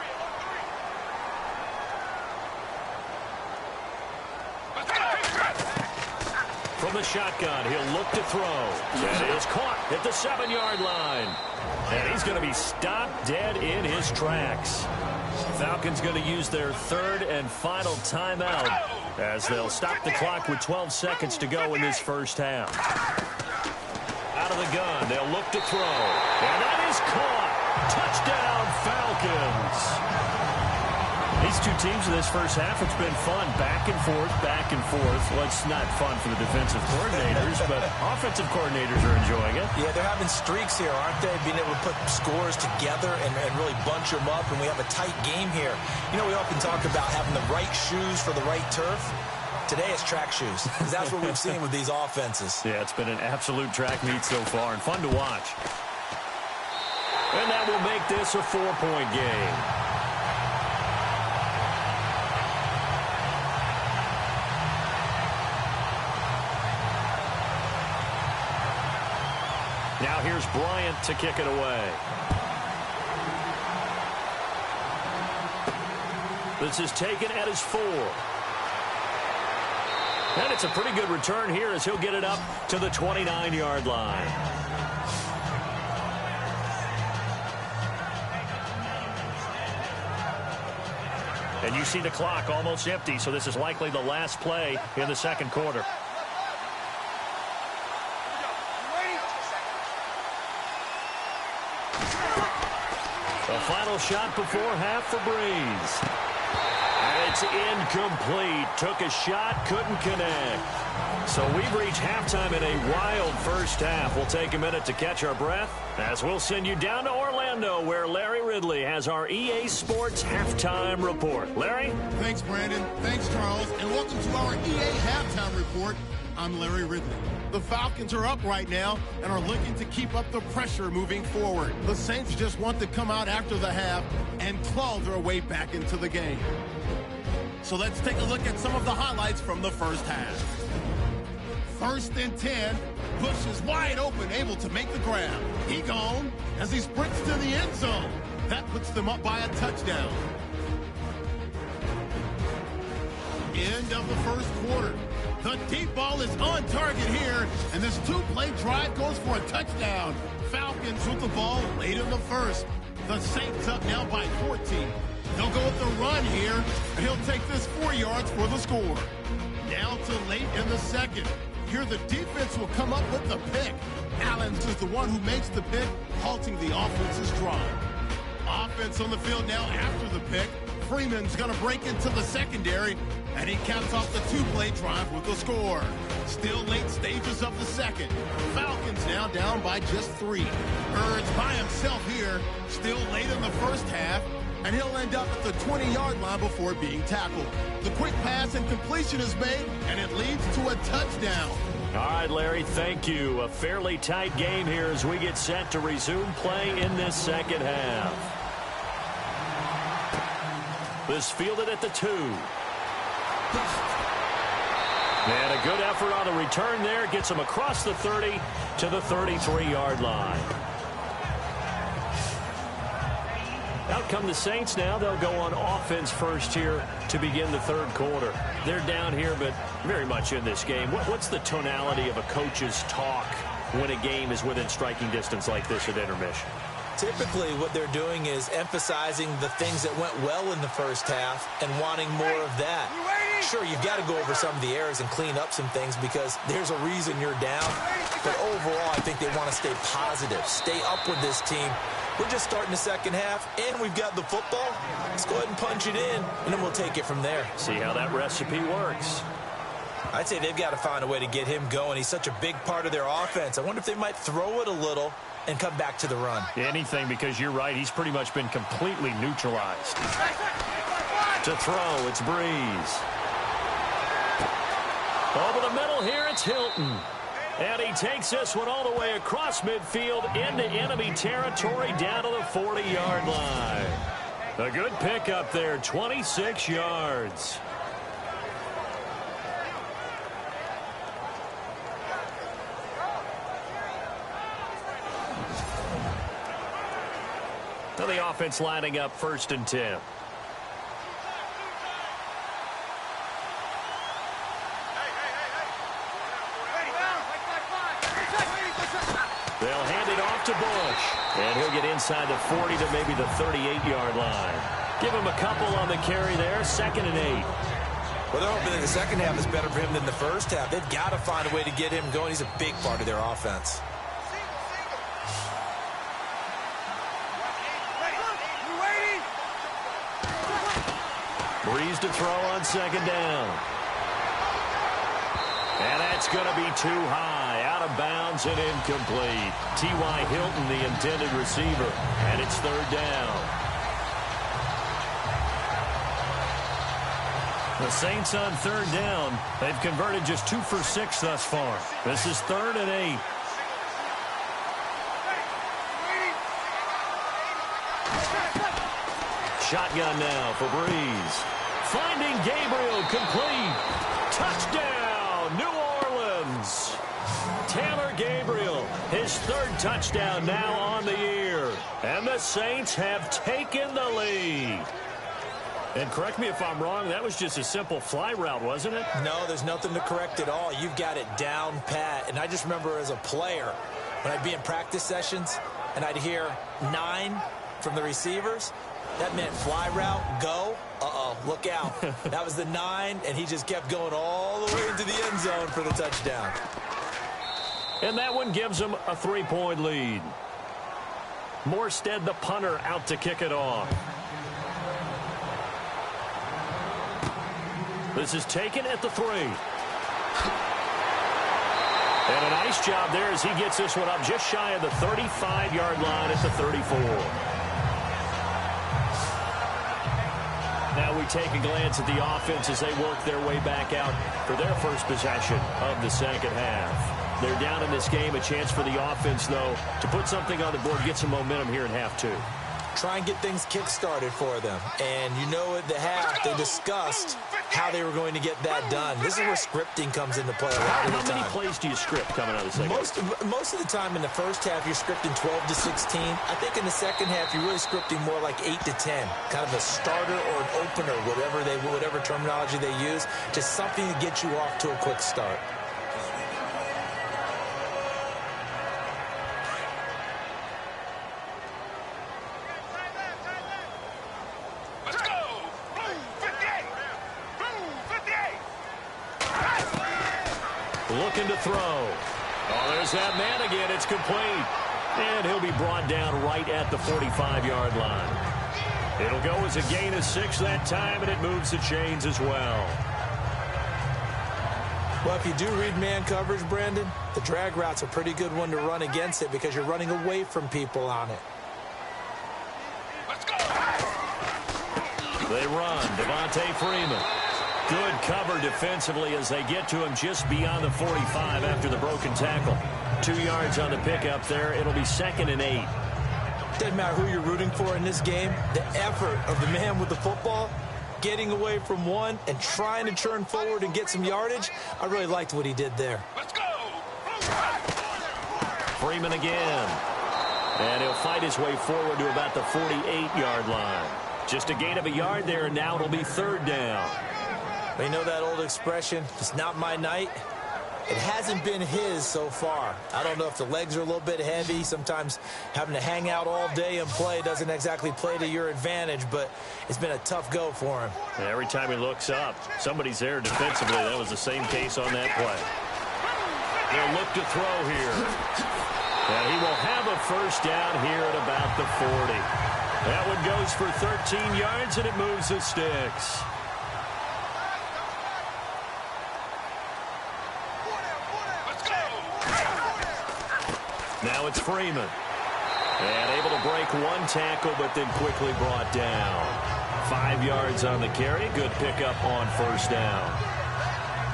From the shotgun, he'll look to throw. And it is caught at the 7-yard line. And he's going to be stopped dead in his tracks. Falcons going to use their 3rd and final timeout as they'll stop the clock with 12 seconds to go in this first half. Out of the gun, they'll look to throw. And that is caught. Touchdown, Falcons. These two teams in this first half, it's been fun. Back and forth, back and forth. Well, it's not fun for the defensive coordinators, but offensive coordinators are enjoying it. Yeah, they're having streaks here, aren't they? Being able to put scores together and really bunch them up, and we have a tight game here. You know, we often talk about having the right shoes for the right turf. Today it's track shoes, because that's what we've seen with these offenses. Yeah, it's been an absolute track meet so far, and fun to watch. And that will make this a 4-point game. Now here's Bryant to kick it away. This is taken at his 4. And it's a pretty good return here as he'll get it up to the 29-yard line. And you see the clock almost empty, so this is likely the last play in the second quarter. The final shot before half for Breeze. And it's incomplete. Took a shot, couldn't connect. So we've reached halftime in a wild first half. We'll take a minute to catch our breath as we'll send you down to Orlando, where Larry Ridley has our EA Sports Halftime Report. Larry? Thanks, Brandon. Thanks, Charles. And welcome to our EA Halftime Report. I'm Larry Ridley. The Falcons are up right now and are looking to keep up the pressure moving forward. The Saints just want to come out after the half and claw their way back into the game. So let's take a look at some of the highlights from the first half. 1st and 10. Bush is wide open, able to make the grab. He gone as he sprints to the end zone. That puts them up by a touchdown. End of the first quarter. The deep ball is on target here, and this 2-play drive goes for a touchdown. Falcons with the ball late in the first. The Saints up now by 14. They'll go with the run here, and he'll take this 4 yards for the score. Now to late in the second. Here the defense will come up with the pick. Allen is the one who makes the pick, halting the offense's drive. Offense on the field now after the pick. Freeman's going to break into the secondary, and he caps off the 2-play drive with the score. Still late stages of the second. Falcons now down by just 3. Ertz by himself here, still late in the first half, and he'll end up at the 20-yard line before being tackled. The quick pass and completion is made, and it leads to a touchdown. All right, Larry, thank you. A fairly tight game here as we get set to resume play in this second half. This fielded at the 2. And a good effort on the return there. Gets him across the 30 to the 33-yard line. Out come the Saints now. They'll go on offense first here to begin the third quarter. They're down here, but very much in this game. What's the tonality of a coach's talk when a game is within striking distance like this at intermission? Typically, what they're doing is emphasizing the things that went well in the first half and wanting more of that. Sure, you've got to go over some of the errors and clean up some things because there's a reason you're down. But overall, I think they want to stay positive, stay up with this team. We're just starting the second half, and we've got the football. Let's go ahead and punch it in, and then we'll take it from there. See how that recipe works. I'd say they've got to find a way to get him going. He's such a big part of their offense. I wonder if they might throw it a little and come back to the run. Anything, because you're right. He's pretty much been completely neutralized. To throw, it's Breeze. Over the middle here, it's Hilton. And he takes this one all the way across midfield into enemy territory down to the 40-yard line. A good pickup there, 26 yards. So the offense lining up 1st and 10. They'll hand it off to Bush. And he'll get inside the 40 to maybe the 38-yard line. Give him a couple on the carry there, 2nd and 8. Well, they're hoping that the second half is better for him than the first half. They've got to find a way to get him going. He's a big part of their offense. Breeze to throw on second down. And that's going to be too high. Out of bounds and incomplete. T.Y. Hilton, the intended receiver. And it's third down. The Saints on third down. They've converted just 2 for 6 thus far. This is 3rd and 8. Shotgun now for Breeze. Finding Gabriel, complete. Touchdown, New Orleans. Taylor Gabriel, his 3rd touchdown now on the year. And the Saints have taken the lead. And correct me if I'm wrong, that was just a simple fly route, wasn't it? No, there's nothing to correct at all. You've got it down pat. And I just remember as a player, when I'd be in practice sessions, and I'd hear 9 from the receivers, that meant fly route, go. Uh-oh, look out. That was the 9, and he just kept going all the way into the end zone for the touchdown. And that one gives him a 3-point lead. Morstead, the punter, out to kick it off. This is taken at the 3. And a nice job there as he gets this one up just shy of the 35-yard line at the 34. Now we take a glance at the offense as they work their way back out for their first possession of the second half. They're down in this game. A chance for the offense, though, to put something on the board, get some momentum here in half 2. Try and get things kick-started for them. And you know at the half, they discussed how they were going to get that done. This is where scripting comes into play a lot of the time. How many plays do you script coming out of the second half? Most of the time in the first half, you're scripting 12 to 16. I think in the second half, you're really scripting more like 8 to 10. Kind of a starter or an opener, whatever terminology they use. Just something to get you off to a quick start. Looking to throw. Oh, there's that man again. It's complete. And he'll be brought down right at the 45-yard line. It'll go as a gain of 6 that time, and it moves the chains as well. Well, if you do read man coverage, Brandon, the drag route's a pretty good one to run against it because you're running away from people on it. Let's go. They run. Devontae Freeman. Good cover defensively as they get to him just beyond the 45 after the broken tackle. 2 yards on the pickup there. It'll be 2nd and 8. Doesn't matter who you're rooting for in this game. The effort of the man with the football, getting away from one and trying to turn forward and get some yardage. I really liked what he did there. Let's go. Freeman again. And he'll fight his way forward to about the 48-yard line. Just a gain of a yard there, and now it'll be 3rd down. You know that old expression, it's not my night? It hasn't been his so far. I don't know if the legs are a little bit heavy. Sometimes having to hang out all day and play doesn't exactly play to your advantage, but it's been a tough go for him. And every time he looks up, somebody's there defensively. That was the same case on that play. They'll look to throw here. And he will have a first down here at about the 40. That one goes for 13 yards, and it moves the sticks. Now it's Freeman. And able to break one tackle, but then quickly brought down. 5 yards on the carry. Good pickup on first down.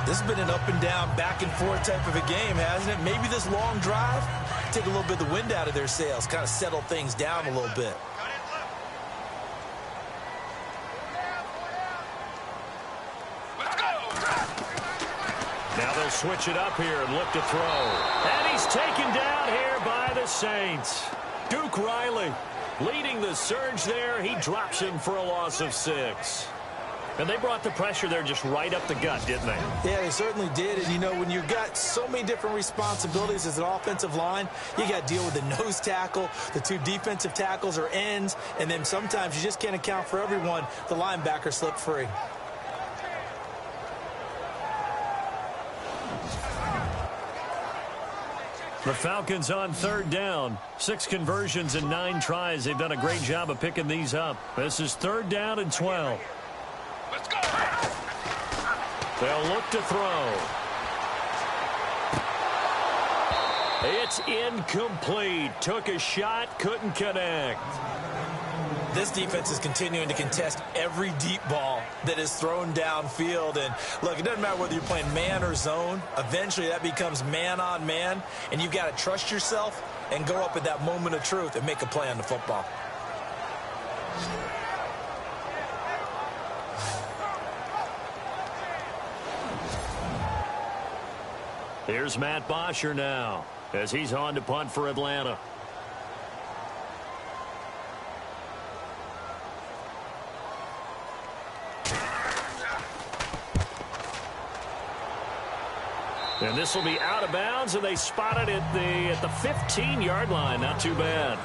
This has been an up and down, back and forth type of a game, hasn't it? Maybe this long drive, take a little bit of the wind out of their sails, kind of settle things down a little bit. Now they'll switch it up here and look to throw. And he's taken down here by the Saints. Duke Riley leading the surge there. He drops him for a loss of 6. And they brought the pressure there just right up the gut, didn't they? Yeah, they certainly did. And, you know, when you've got so many different responsibilities as an offensive line, you got to deal with the nose tackle, the 2 defensive tackles or ends, and then sometimes you just can't account for everyone. The linebacker slipped free. The Falcons on 3rd down. 6 conversions and 9 tries. They've done a great job of picking these up. This is 3rd down and 12. Let's go. They'll look to throw. It's incomplete. Took a shot, couldn't connect. This defense is continuing to contest every deep ball that is thrown downfield. And look, it doesn't matter whether you're playing man or zone. Eventually that becomes man on man. And you've got to trust yourself and go up at that moment of truth and make a play on the football. Here's Matt Bosher now as he's on to punt for Atlanta. And this will be out of bounds, and they spot it at the 15-yard line. Not too bad.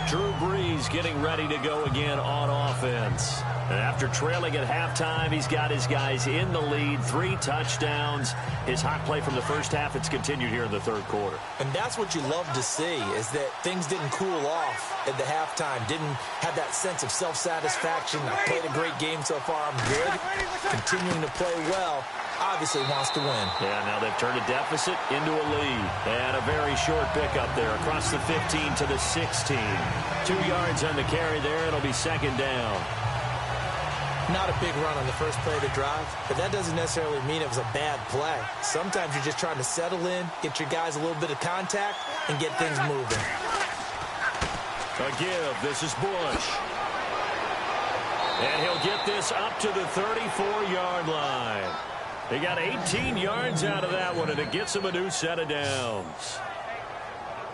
Drew Brees getting ready to go again on offense. And after trailing at halftime, he's got his guys in the lead, 3 touchdowns. His hot play from the first half, it's continued here in the third quarter. And that's what you love to see, is that things didn't cool off at the halftime, didn't have that sense of self-satisfaction. I played a great game so far. I'm good. Continuing to play well. Obviously wants to win. Yeah, now they've turned a deficit into a lead. And a very short pickup there across the 15 to the 16. 2 yards on the carry there. It'll be second down. Not a big run on the first play of the drive, but that doesn't necessarily mean it was a bad play. Sometimes you're just trying to settle in, get your guys a little bit of contact, and get things moving. A give. This is Bush. And he'll get this up to the 34-yard line. He got 18 yards out of that one, and it gets him a new set of downs.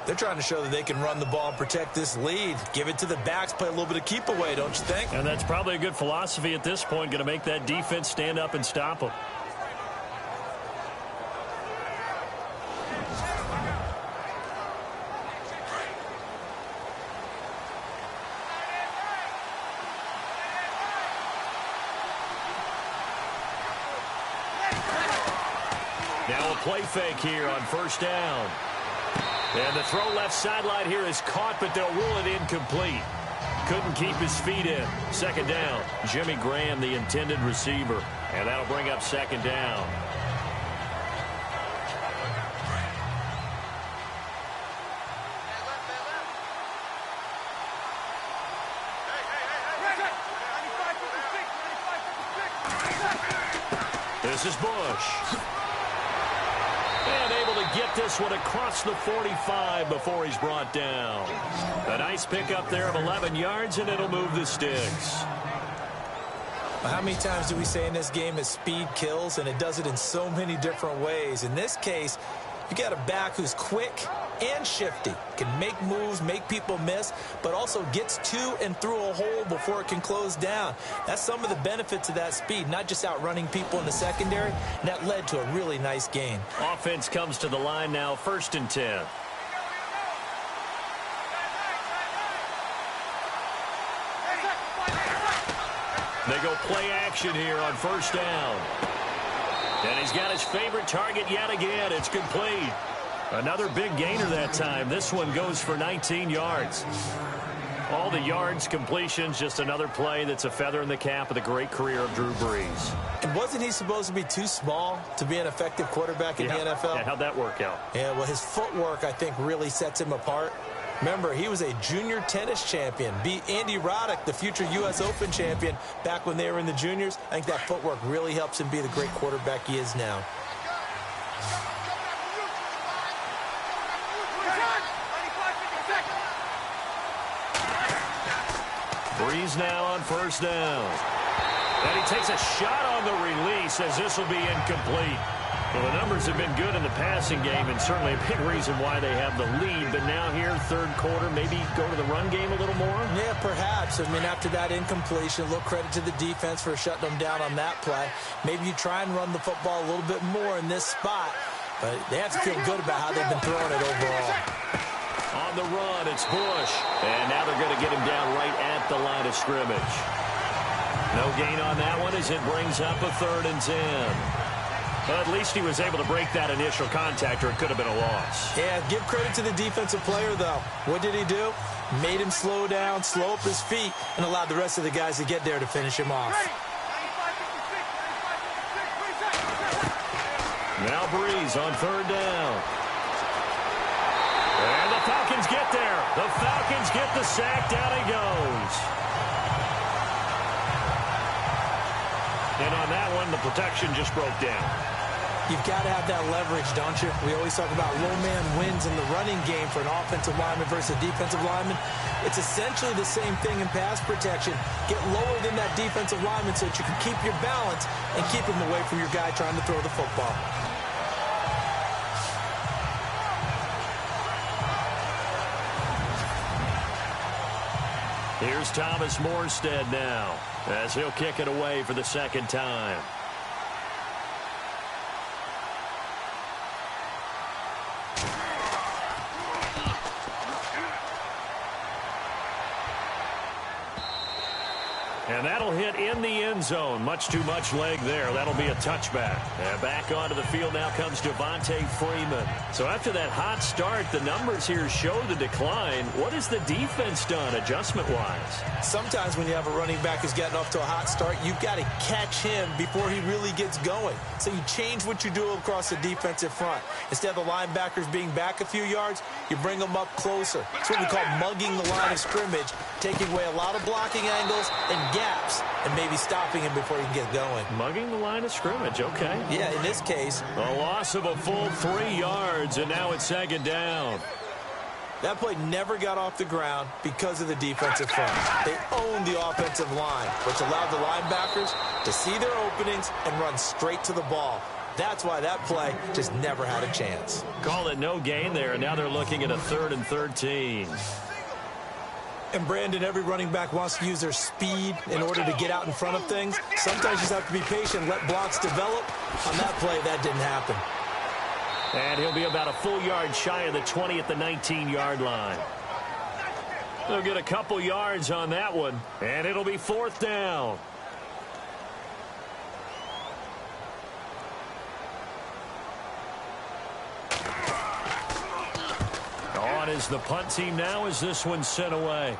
They're trying to show that they can run the ball and protect this lead. Give it to the backs, play a little bit of keep away, don't you think? And that's probably a good philosophy at this point, going to make that defense stand up and stop them. Now a play fake here on first down. And the throw left sideline here is caught, but they'll rule it incomplete. Couldn't keep his feet in. Second down. Jimmy Graham, the intended receiver. And that'll bring up second down. This is Bush. And able to get this one across the 45 before he's brought down. A nice pickup there of 11 yards, and it'll move the sticks. Well, how many times do we say in this game that speed kills, and it does it in so many different ways? In this case, you got a back who's quick and shifty, can make moves, make people miss, but also gets to and through a hole before it can close down. That's some of the benefits of that speed, not just outrunning people in the secondary, and that led to a really nice gain. Offense comes to the line now, 1st and 10. They go play action here on first down. And he's got his favorite target yet again. It's complete. Another big gainer that time. This one goes for 19 yards. All the yards, completions, just another play that's a feather in the cap of the great career of Drew Brees. And wasn't he supposed to be too small to be an effective quarterback in the NFL? Yeah, how'd that work out? Yeah, well, his footwork, I think, really sets him apart. Remember, he was a junior tennis champion, beat Andy Roddick, the future U.S. Open champion, back when they were in the juniors. I think that footwork really helps him be the great quarterback he is now. Brees now on first down. And he takes a shot on the release as this will be incomplete. Well, the numbers have been good in the passing game, and certainly a big reason why they have the lead. But now here, third quarter, maybe go to the run game a little more? Yeah, perhaps. I mean, after that incompletion, a little credit to the defense for shutting them down on that play. Maybe you try and run the football a little bit more in this spot. But they have to feel good about how they've been throwing it overall. On the run, it's Bush. And now they're going to get him down right at the line of scrimmage. No gain on that one as it brings up a 3rd and 10. But at least he was able to break that initial contact, or it could have been a loss. Yeah, give credit to the defensive player, though. What did he do? Made him slow down, slow up his feet, and allowed the rest of the guys to get there to finish him off. Now Brix on third down. And the Falcons get there. The Falcons get the sack. Down he goes. And on that one, the protection just broke down. You've got to have that leverage, don't you? We always talk about low man wins in the running game for an offensive lineman versus a defensive lineman. It's essentially the same thing in pass protection. Get lower than that defensive lineman so that you can keep your balance and keep him away from your guy trying to throw the football. Here's Thomas Morstead now as he'll kick it away for the second time. And that'll hit in the end zone. Much too much leg there. That'll be a touchback. And back onto the field now comes Devontae Freeman. So after that hot start, the numbers here show the decline. What has the defense done adjustment-wise? Sometimes when you have a running back who's getting off to a hot start, you've got to catch him before he really gets going. So you change what you do across the defensive front. Instead of the linebackers being back a few yards, you bring them up closer. It's what we call mugging the line of scrimmage, taking away a lot of blocking angles and gaps and maybe stopping him before he can get going. Mugging the line of scrimmage, okay. Yeah, in this case. A loss of a full 3 yards, and now it's second down. That play never got off the ground because of the defensive front. They owned the offensive line, which allowed the linebackers to see their openings and run straight to the ball. That's why that play just never had a chance. Call it no gain there, and now they're looking at a 3rd and 13. And, Brandon, every running back wants to use their speed in order to get out in front of things. Sometimes you just have to be patient, let blocks develop. On that play, that didn't happen. And he'll be about a full yard shy of the 20 at the 19-yard line. They'll get a couple yards on that one, and it'll be 4th down. On is the punt team now as this one's sent away.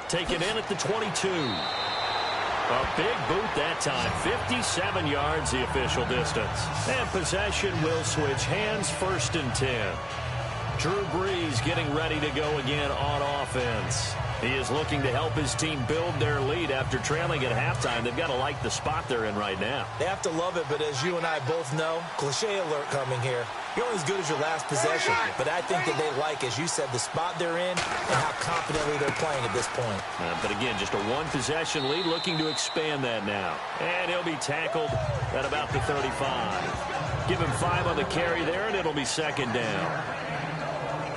Taken in at the 22. A big boot that time. 57 yards the official distance. And possession will switch hands, 1st and 10. Drew Brees getting ready to go again on offense. He is looking to help his team build their lead after trailing at halftime. They've got to like the spot they're in right now. They have to love it, but as you and I both know, cliche alert coming here. You're only as good as your last possession. But I think that they like, as you said, the spot they're in and how confidently they're playing at this point. But again, just a 1-possession lead, looking to expand that now. And he'll be tackled at about the 35. Give him 5 on the carry there, and it'll be 2nd down.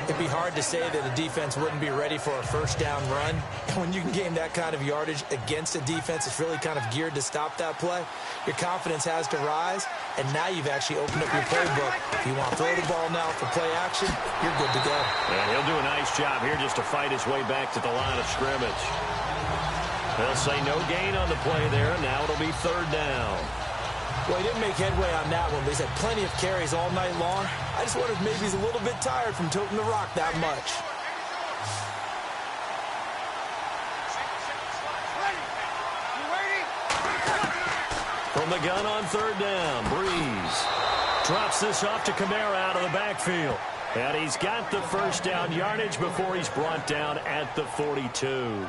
It'd be hard to say that a defense wouldn't be ready for a 1st down run. When you can gain that kind of yardage against a defense that's really kind of geared to stop that play, your confidence has to rise, and now you've actually opened up your playbook. If you want to throw the ball now for play action, you're good to go. And he'll do a nice job here just to fight his way back to the line of scrimmage. They'll say no gain on the play there. Now it'll be 3rd down. Well, he didn't make headway on that one, but he's had plenty of carries all night long. I just wonder if maybe he's a little bit tired from toting the rock that much. From the gun on 3rd down, Brees drops this off to Kamara out of the backfield. And he's got the 1st down yardage before he's brought down at the 42.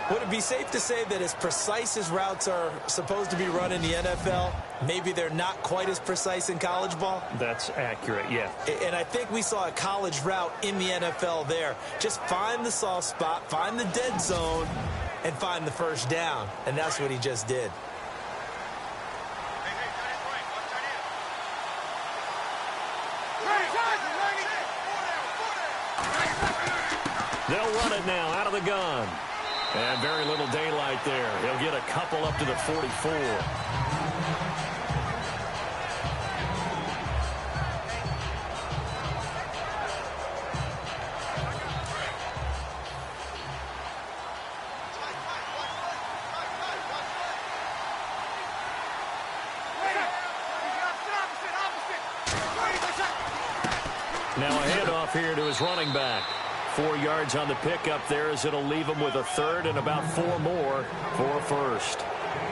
Would it be safe to say that as precise as routes are supposed to be run in the NFL, maybe they're not quite as precise in college ball? That's accurate, yeah. And I think we saw a college route in the NFL there. Just find the soft spot, find the dead zone, and find the 1st down. And that's what he just did. They'll run it now out of the gun. And very little daylight there. He'll get a couple up to the 44. Now a handoff here to his running back. 4 yards on the pickup there as it'll leave him with a 3rd and about 4 more for a 1st.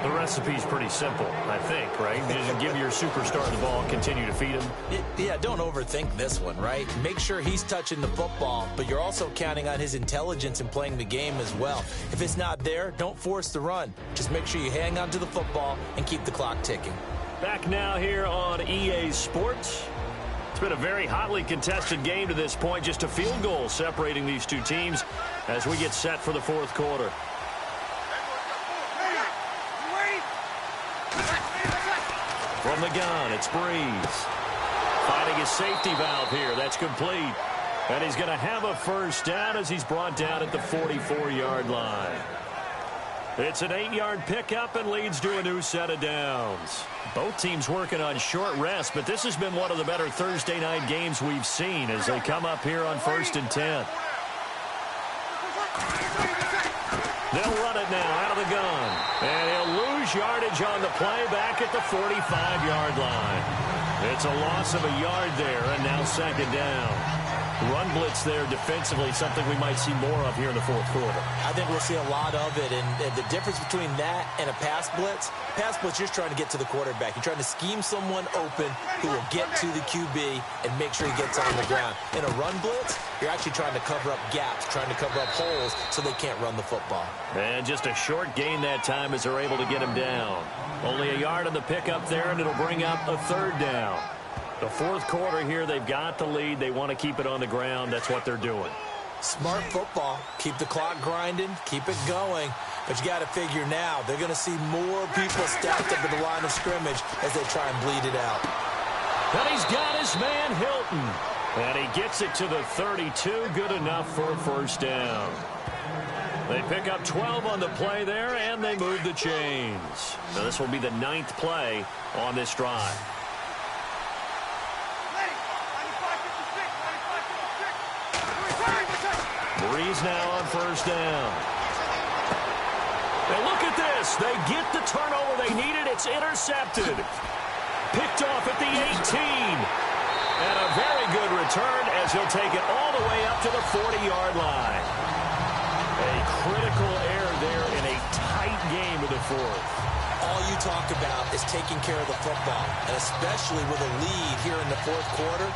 The recipe's pretty simple, I think, right? You just give your superstar the ball and continue to feed him. Yeah, don't overthink this one, right? Make sure he's touching the football, but you're also counting on his intelligence in playing the game as well. If it's not there, don't force the run. Just make sure you hang on to the football and keep the clock ticking. Back now here on EA Sports. It's been a very hotly contested game to this point. Just a field goal separating these two teams as we get set for the fourth quarter. From the gun, it's Brix. Finding his safety valve here. That's complete. And he's going to have a first down as he's brought down at the 44-yard line. It's an 8-yard pickup and leads to a new set of downs. Both teams working on short rest, but this has been one of the better Thursday night games we've seen as they come up here on 1st and 10. They'll run it now out of the gun. And he'll lose yardage on the play back at the 45-yard line. It's a loss of a yard there, and now second down. Run blitz there defensively, something we might see more of here in the fourth quarter. I think we'll see a lot of it, and the difference between that and a pass blitz, you're just trying to get to the quarterback. You're trying to scheme someone open who will get to the QB and make sure he gets on the ground. In a run blitz, you're actually trying to cover up gaps, trying to cover up holes so they can't run the football. And just a short gain that time as they're able to get him down. Only a yard on the pickup there, and it'll bring up a third down. The fourth quarter here, they've got the lead. They want to keep it on the ground. That's what they're doing. Smart football. Keep the clock grinding. Keep it going. But you got to figure now, they're going to see more people stacked up at the line of scrimmage as they try and bleed it out. And he's got his man, Hilton. And he gets it to the 32. Good enough for a first down. They pick up 12 on the play there, and they move the chains. Now this will be the 9th play on this drive. Brix now on first down. And look at this. They get the turnover they needed. It's intercepted. Picked off at the 18. And a very good return as he'll take it all the way up to the 40-yard line. A critical error there in a tight game of the fourth. All you talk about is taking care of the football, and especially with a lead here in the fourth quarter.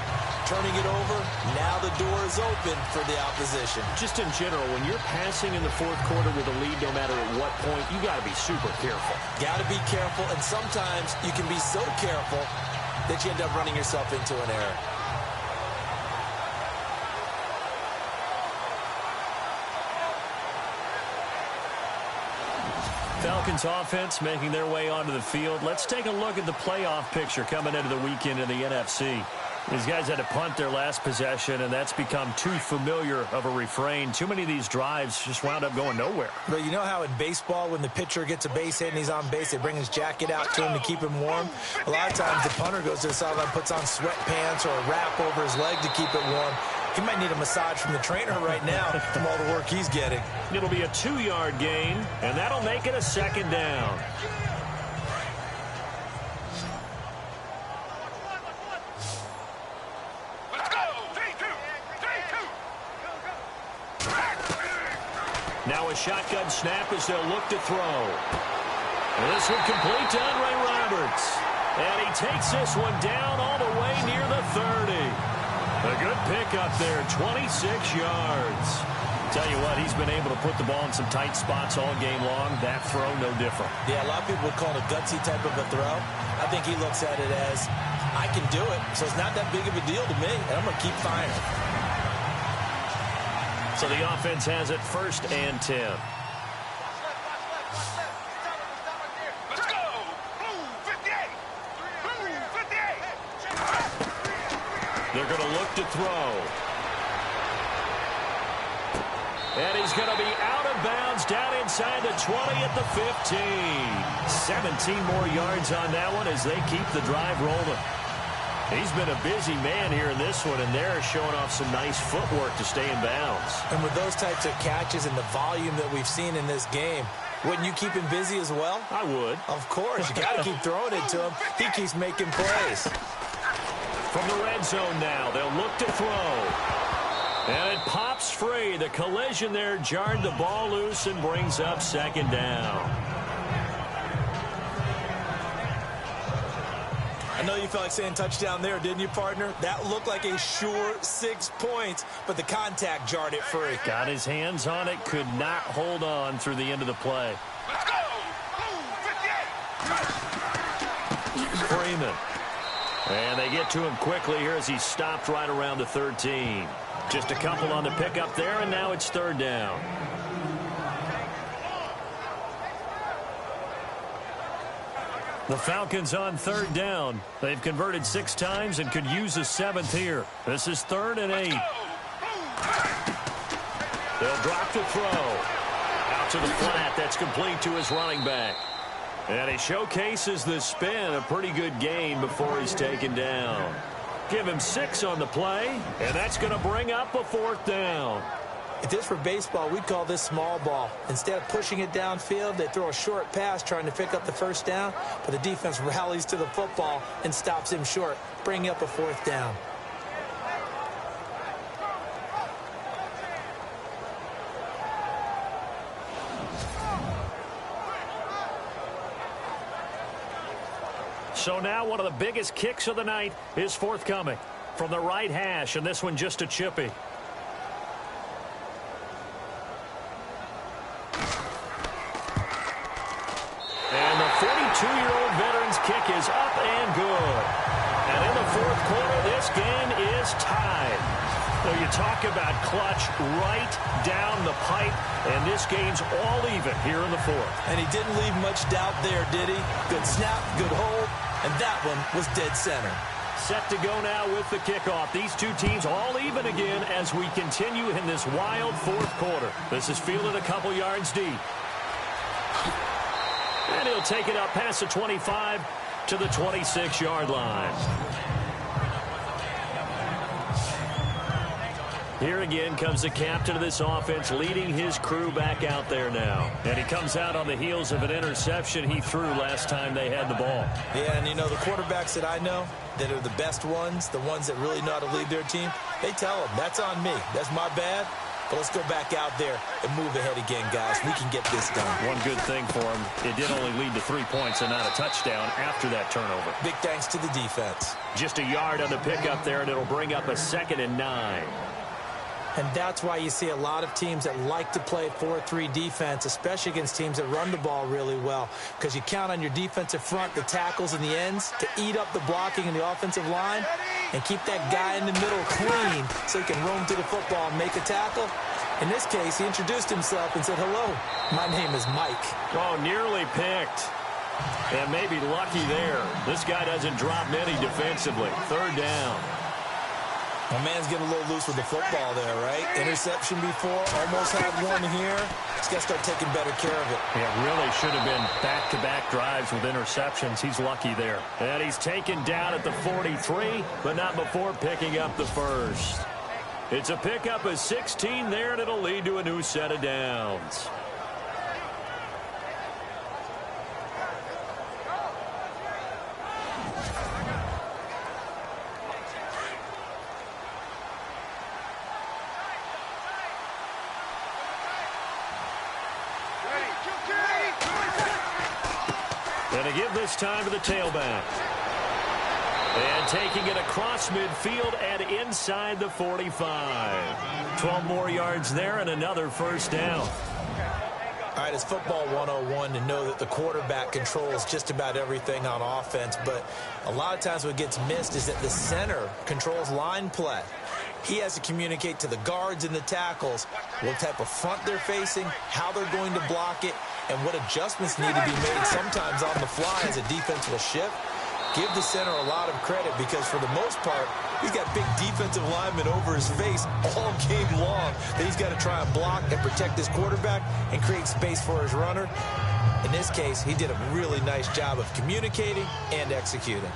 Turning it over, now the door is open for the opposition. Just in general, when you're passing in the fourth quarter with a lead, no matter at what point, you got to be super careful. Got to be careful, and sometimes you can be so careful that you end up running yourself into an error. Falcons offense making their way onto the field. Let's take a look at the playoff picture coming into the weekend in the NFC. These guys had to punt their last possession, and that's become too familiar of a refrain. Too many of these drives just wound up going nowhere. But you know how in baseball, when the pitcher gets a base hit and he's on base, they bring his jacket out to him to keep him warm? A lot of times the punter goes to the sideline, puts on sweatpants or a wrap over his leg to keep it warm. He might need a massage from the trainer right now from all the work he's getting. It'll be a 2-yard gain, and that'll make it a second down. Now a shotgun snap as they'll look to throw. And this one complete to Andre Roberts. And he takes this one down all the way near the 30. A good pickup there, 26 yards. Tell you what, he's been able to put the ball in some tight spots all game long. That throw, no different. Yeah, a lot of people would call it a gutsy type of a throw. I think he looks at it as, I can do it, so it's not that big of a deal to me, and I'm going to keep firing. So the offense has it 1st and 10. Let's go! Blue 58! Blue 58! They're going to look to throw. And he's going to be out of bounds down inside the 20 at the 15. 17 more yards on that one as they keep the drive rolling. He's been a busy man here in this one, and they're showing off some nice footwork to stay in bounds. And with those types of catches and the volume that we've seen in this game, wouldn't you keep him busy as well? I would. Of course. You got to keep throwing it to him. He keeps making plays. From the red zone now, they'll look to throw. And it pops free. The collision there jarred the ball loose and brings up second down. I know you felt like saying touchdown there, didn't you, partner? That looked like a sure 6 points, but the contact jarred it free. Got his hands on it, could not hold on through the end of the play. Let's go! Blue 58! Freeman. And they get to him quickly here as he's stopped right around the 13. Just a couple on the pickup there, and now it's third down. The Falcons on third down. They've converted 6 times and could use a 7th here. This is 3rd and 8. They'll drop to throw. Out to the flat. That's complete to his running back. And he showcases the spin. A pretty good gain before he's taken down. Give him 6 on the play, and that's going to bring up a 4th down. If this were baseball, we'd call this small ball. Instead of pushing it downfield, they throw a short pass trying to pick up the first down, but the defense rallies to the football and stops him short, bringing up a 4th down. So now one of the biggest kicks of the night is forthcoming from the right hash, and this one just a chippy. And the 42-year-old veteran's kick is up and good. And in the 4th quarter, this game is tied. So you talk about clutch right down the pipe, and this game's all even here in the 4th. And he didn't leave much doubt there, did he? Good snap, good hold, and that one was dead center. Set to go now with the kickoff. These two teams all even again as we continue in this wild 4th quarter. This is fielded a couple yards deep. And he'll take it up past the 25 to the 26-yard line. Here again comes the captain of this offense, leading his crew back out there now. And he comes out on the heels of an interception he threw last time they had the ball. Yeah, and you know, the quarterbacks that I know that are the best ones, the ones that really know how to lead their team, they tell them, that's on me. That's my bad. But let's go back out there and move ahead again, guys. We can get this done. One good thing for him, it did only lead to 3 points and not a touchdown after that turnover. Big thanks to the defense. Just a yard on the pickup there, and it'll bring up a 2nd and 9. And that's why you see a lot of teams that like to play 4-3 defense, especially against teams that run the ball really well, because you count on your defensive front, the tackles and the ends, to eat up the blocking in the offensive line and keep that guy in the middle clean so he can roam through the football and make a tackle. In this case, he introduced himself and said, hello, my name is Mike. Oh, nearly picked. And maybe lucky there. This guy doesn't drop many defensively. 3rd down. My man's getting a little loose with the football there, right? Interception before, almost had one here. He's got to start taking better care of it. Yeah, really should have been back-to-back drives with interceptions. He's lucky there. And he's taken down at the 43, but not before picking up the 1st. It's a pickup of 16 there, and it'll lead to a new set of downs. And to give this time to the tailback. And taking it across midfield and inside the 45. 12 more yards there and another 1st down. All right, it's football 101 to know that the quarterback controls just about everything on offense, but a lot of times what gets missed is that the center controls line play. He has to communicate to the guards and the tackles what type of front they're facing, how they're going to block it, and what adjustments need to be made sometimes on the fly as a defense will shift. Give the center a lot of credit because for the most part, he's got big defensive linemen over his face all game long that he's got to try and block and protect his quarterback and create space for his runner. In this case, he did a really nice job of communicating and executing.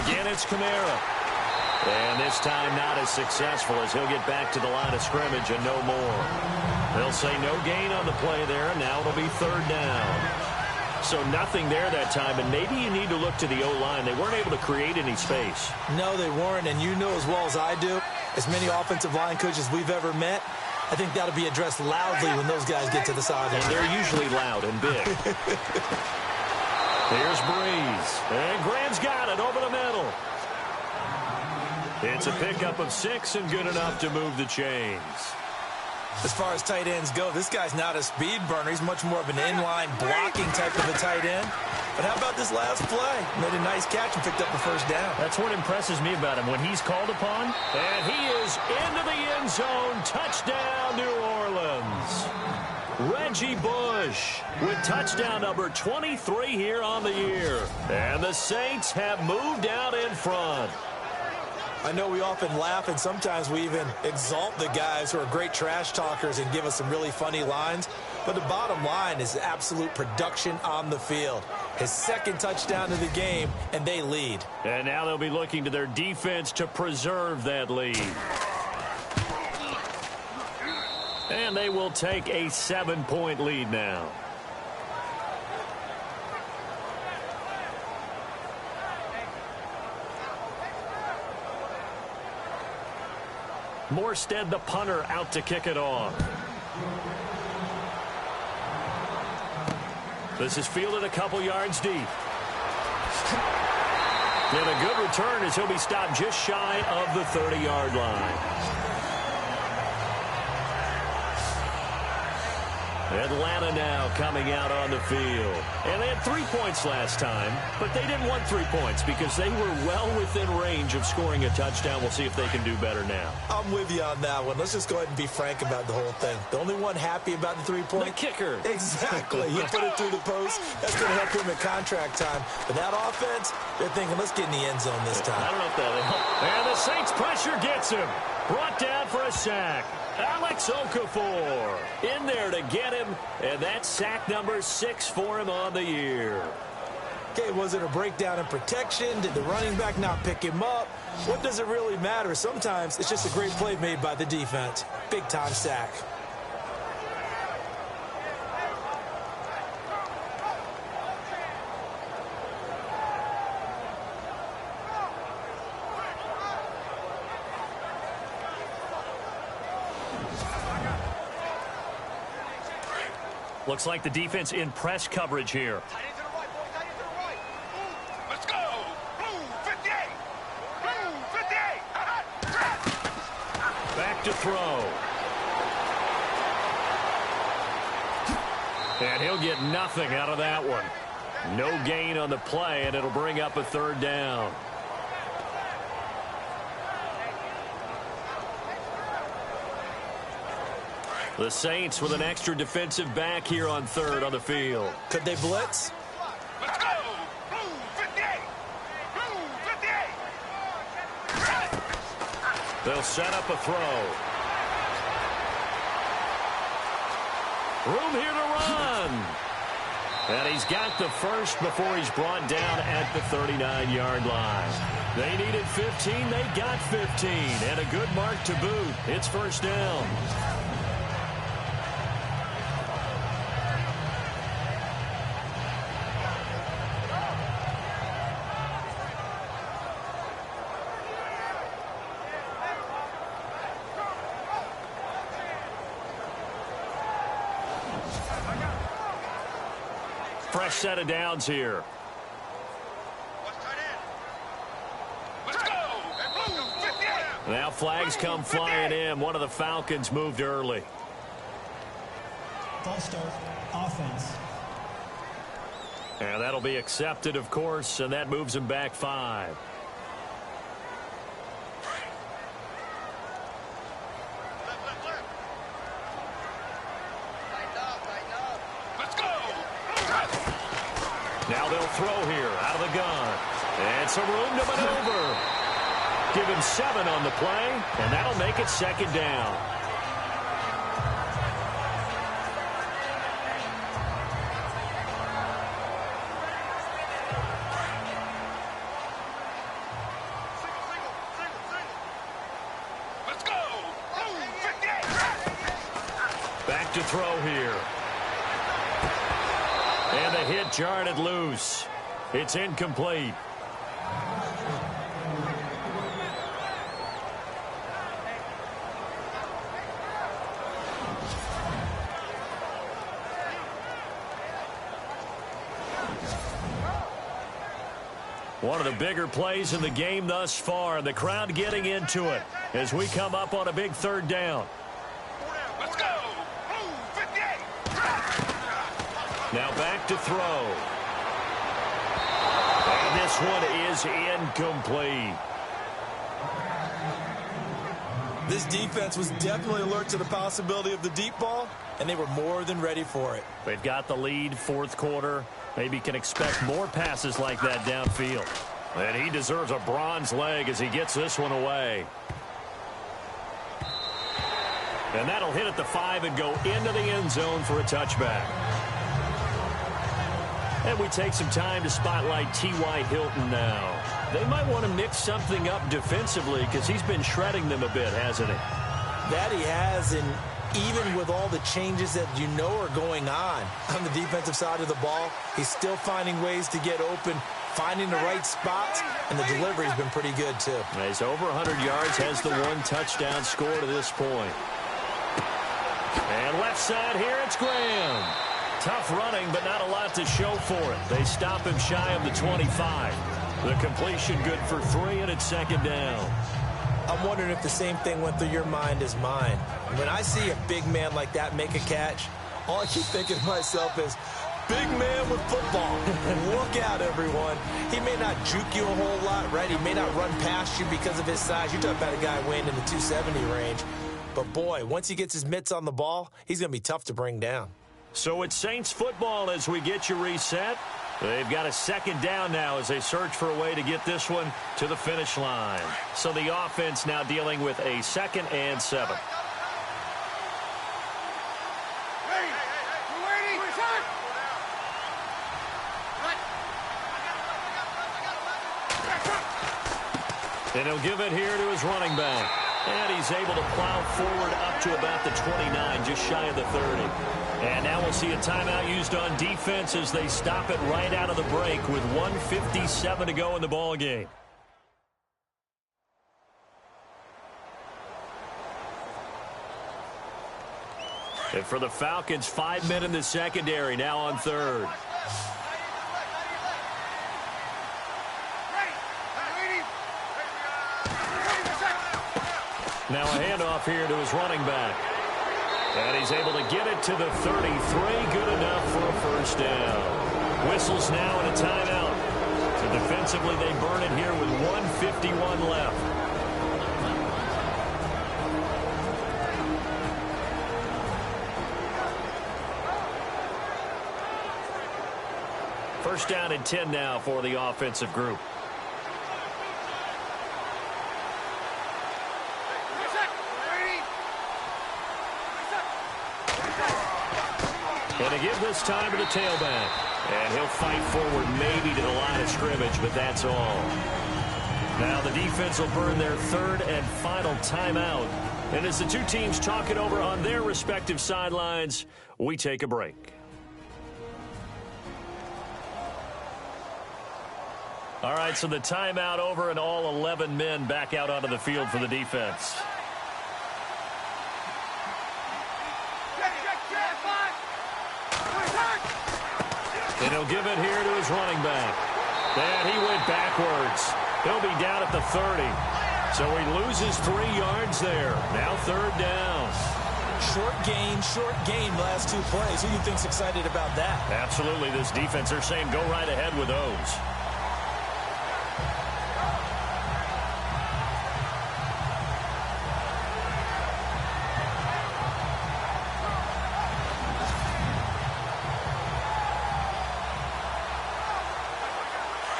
Again, it's Kamara. And this time not as successful as he'll get back to the line of scrimmage and no more. They'll say no gain on the play there, and now it'll be 3rd down. So nothing there that time, and maybe you need to look to the O-line. They weren't able to create any space. No, they weren't, and you know as well as I do, as many offensive line coaches we've ever met, I think that'll be addressed loudly when those guys get to the sideline. And they're usually loud and big. Here's Breeze. And Graham's got it over the middle. It's a pickup of 6 and good enough to move the chains. As far as tight ends go, this guy's not a speed burner. He's much more of an inline blocking type of a tight end. But how about this last play? Made a nice catch and picked up a first down. That's what impresses me about him when he's called upon. And he is into the end zone. Touchdown, New Orleans. Reggie Bush with touchdown number 23 here on the year. And the Saints have moved out in front. I know we often laugh, and sometimes we even exalt the guys who are great trash talkers and give us some really funny lines. But the bottom line is absolute production on the field. His second touchdown of the game, and they lead. And now they'll be looking to their defense to preserve that lead. And they will take a 7-point lead now. Morstead, the punter, out to kick it off. This is fielded a couple yards deep. And a good return as he'll be stopped just shy of the 30-yard line. Atlanta now coming out on the field. And they had 3 points last time, but they didn't want 3 points because they were well within range of scoring a touchdown. We'll see if they can do better now. I'm with you on that one. Let's just go ahead and be frank about the whole thing. The only one happy about the 3-point? The kicker. Exactly. He put it through the post. That's going to help him at contract time. But that offense, they're thinking, let's get in the end zone this time. I don't know if that'll help. And the Saints pressure gets him. Brought down for a sack. Alex Okafor in there to get him, and that's sack number 6 for him on the year. Okay, was it a breakdown in protection? Did the running back not pick him up? What does it really matter? Sometimes it's just a great play made by the defense. Big-time sack. Looks like the defense in press coverage here. Tight end to the right, boy. Tight end to the right. Ooh, let's go. Blue 58. Blue 58. Back to throw. And he'll get nothing out of that one. No gain on the play, and it'll bring up a 3rd down. The Saints with an extra defensive back here on 3rd on the field. Could they blitz? Let's go. Blue 58. Blue 58. They'll set up a throw. Room here to run. And he's got the first before he's brought down at the 39-yard line. They needed 15. They got 15. And a good mark to boot. It's 1st down. Fresh set of downs here. Let's go. And Blue 58. Now flags come flying in. One of the Falcons moved early. False start, offense. And that'll be accepted, of course, and that moves him back 5. Now they'll throw here out of the gun. And some room to maneuver. Give him 7 on the play, and that'll make it 2nd down. Let's go. Blue 58. Back to throw here. And the hit jarred it loose. It's incomplete. One of the bigger plays in the game thus far. The crowd getting into it as we come up on a big third down. Let's go. Blue 58. Now back to throw. And this one is incomplete. This defense was definitely alert to the possibility of the deep ball, and they were more than ready for it. They've got the lead, fourth quarter. Maybe can expect more passes like that downfield. And he deserves a bronze leg as he gets this one away. And that'll hit at the 5 and go into the end zone for a touchback. And we take some time to spotlight T.Y. Hilton now. They might want to mix something up defensively because he's been shredding them a bit, hasn't he? That he has, and even with all the changes that you know are going on the defensive side of the ball, he's still finding ways to get open, finding the right spots, and the delivery's been pretty good too. He's over 100 yards, has the 1 touchdown score to this point. And left side here, it's Graham. Tough running, but not a lot to show for it. They stop him shy of the 25. The completion good for 3, and it's second down. I'm wondering if the same thing went through your mind as mine. When I see a big man like that make a catch, all I keep thinking to myself is, big man with football. Look out, everyone. He may not juke you a whole lot, right? He may not run past you because of his size. You're talking about a guy weighing in the 270 range. But, boy, once he gets his mitts on the ball, he's going to be tough to bring down. So it's Saints football as we get you reset. They've got a second down now as they search for a way to get this one to the finish line. So the offense now dealing with a 2nd and 7. And he'll give it here to his running back. And he's able to plow forward up to about the 29, just shy of the 30. And now we'll see a timeout used on defense as they stop it right out of the break with 1:57 to go in the ball game. And for the Falcons, 5 men in the secondary, now on third. Now a handoff here to his running back. And he's able to get it to the 33. Good enough for a first down. Whistles now and a timeout. So defensively they burn it here with 1:51 left. First down and 10 now for the offensive group. And to give this time to the tailback. And he'll fight forward maybe to the line of scrimmage, but that's all. Now the defense will burn their 3rd and final timeout. And as the two teams talk it over on their respective sidelines, we take a break. All right, so the timeout over and all 11 men back out onto the field for the defense. And he'll give it here to his running back. And he went backwards. He'll be down at the 30. So he loses 3 yards there. Now 3rd down. Short gain last 2 plays. Who do you think's excited about that? Absolutely. This defense, they're saying go right ahead with those.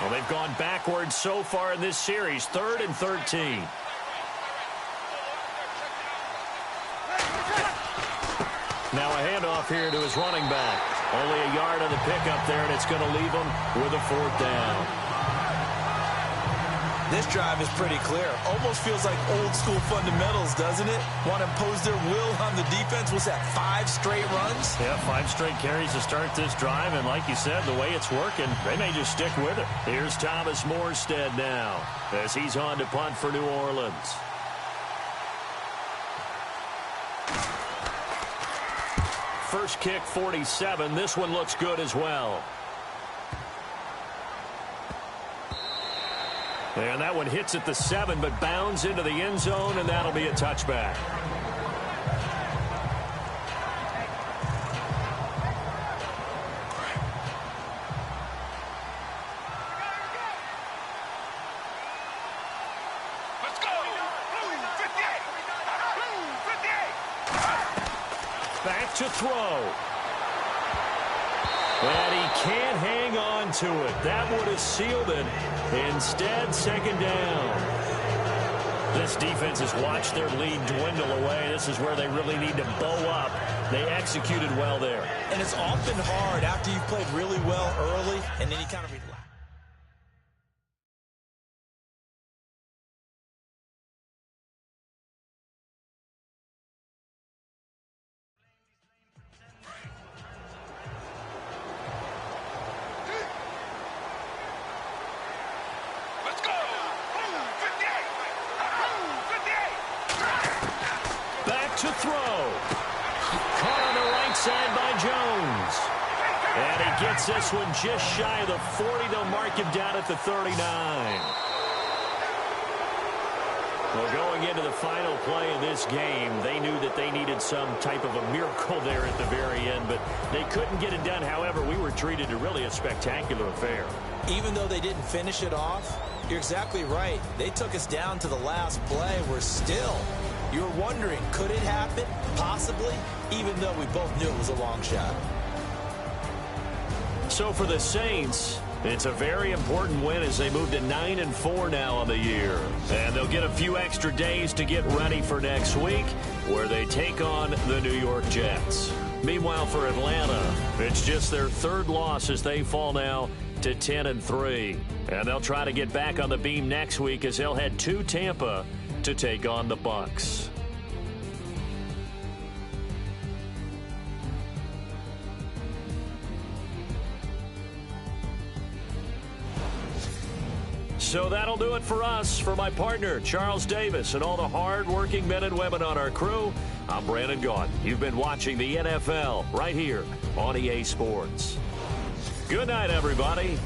Well, they've gone backwards so far in this series. 3rd and 13. Now a handoff here to his running back. Only a yard on the pickup there, and it's going to leave him with a 4th down. This drive is pretty clear. Almost feels like old school fundamentals, doesn't it? Want to impose their will on the defense. Was that 5 straight runs? Yeah, 5 straight carries to start this drive. And like you said, the way it's working, they may just stick with it. Here's Thomas Morstead now as he's on to punt for New Orleans. First kick, 47. This one looks good as well. And that one hits at the 7, but bounds into the end zone, and that'll be a touchback. Let's go. Blue 58. Blue 58. Back to throw. And he can't hang on to it. That would have sealed it. Instead, second down. This defense has watched their lead dwindle away. This is where they really need to bow up. They executed well there. And it's often hard after you've played really well early, and then you kind of relax. Let's go. Blue 58. Blue 58. Back to throw. Caught on the right side by Jones. And he gets this one just shy of the 40. They'll mark him down at the 39. Well, going into the final play of this game, they knew that they needed some type of a miracle there at the very end, but they couldn't get it done. However, we were treated to really a spectacular affair. Even though they didn't finish it off, you're exactly right. They took us down to the last play. We're still, you're wondering, could it happen? Possibly, even though we both knew it was a long shot. So for the Saints, it's a very important win as they move to 9-4 now on the year. And they'll get a few extra days to get ready for next week, where they take on the New York Jets. Meanwhile, for Atlanta, it's just their third loss as they fall now to 10-3. And they'll try to get back on the beam next week as they'll head to Tampa to take on the Bucs. So that'll do it for us. For my partner, Charles Davis, and all the hard-working men and women on our crew, I'm Brandon Gaudin. You've been watching the NFL right here on EA Sports. Good night, everybody.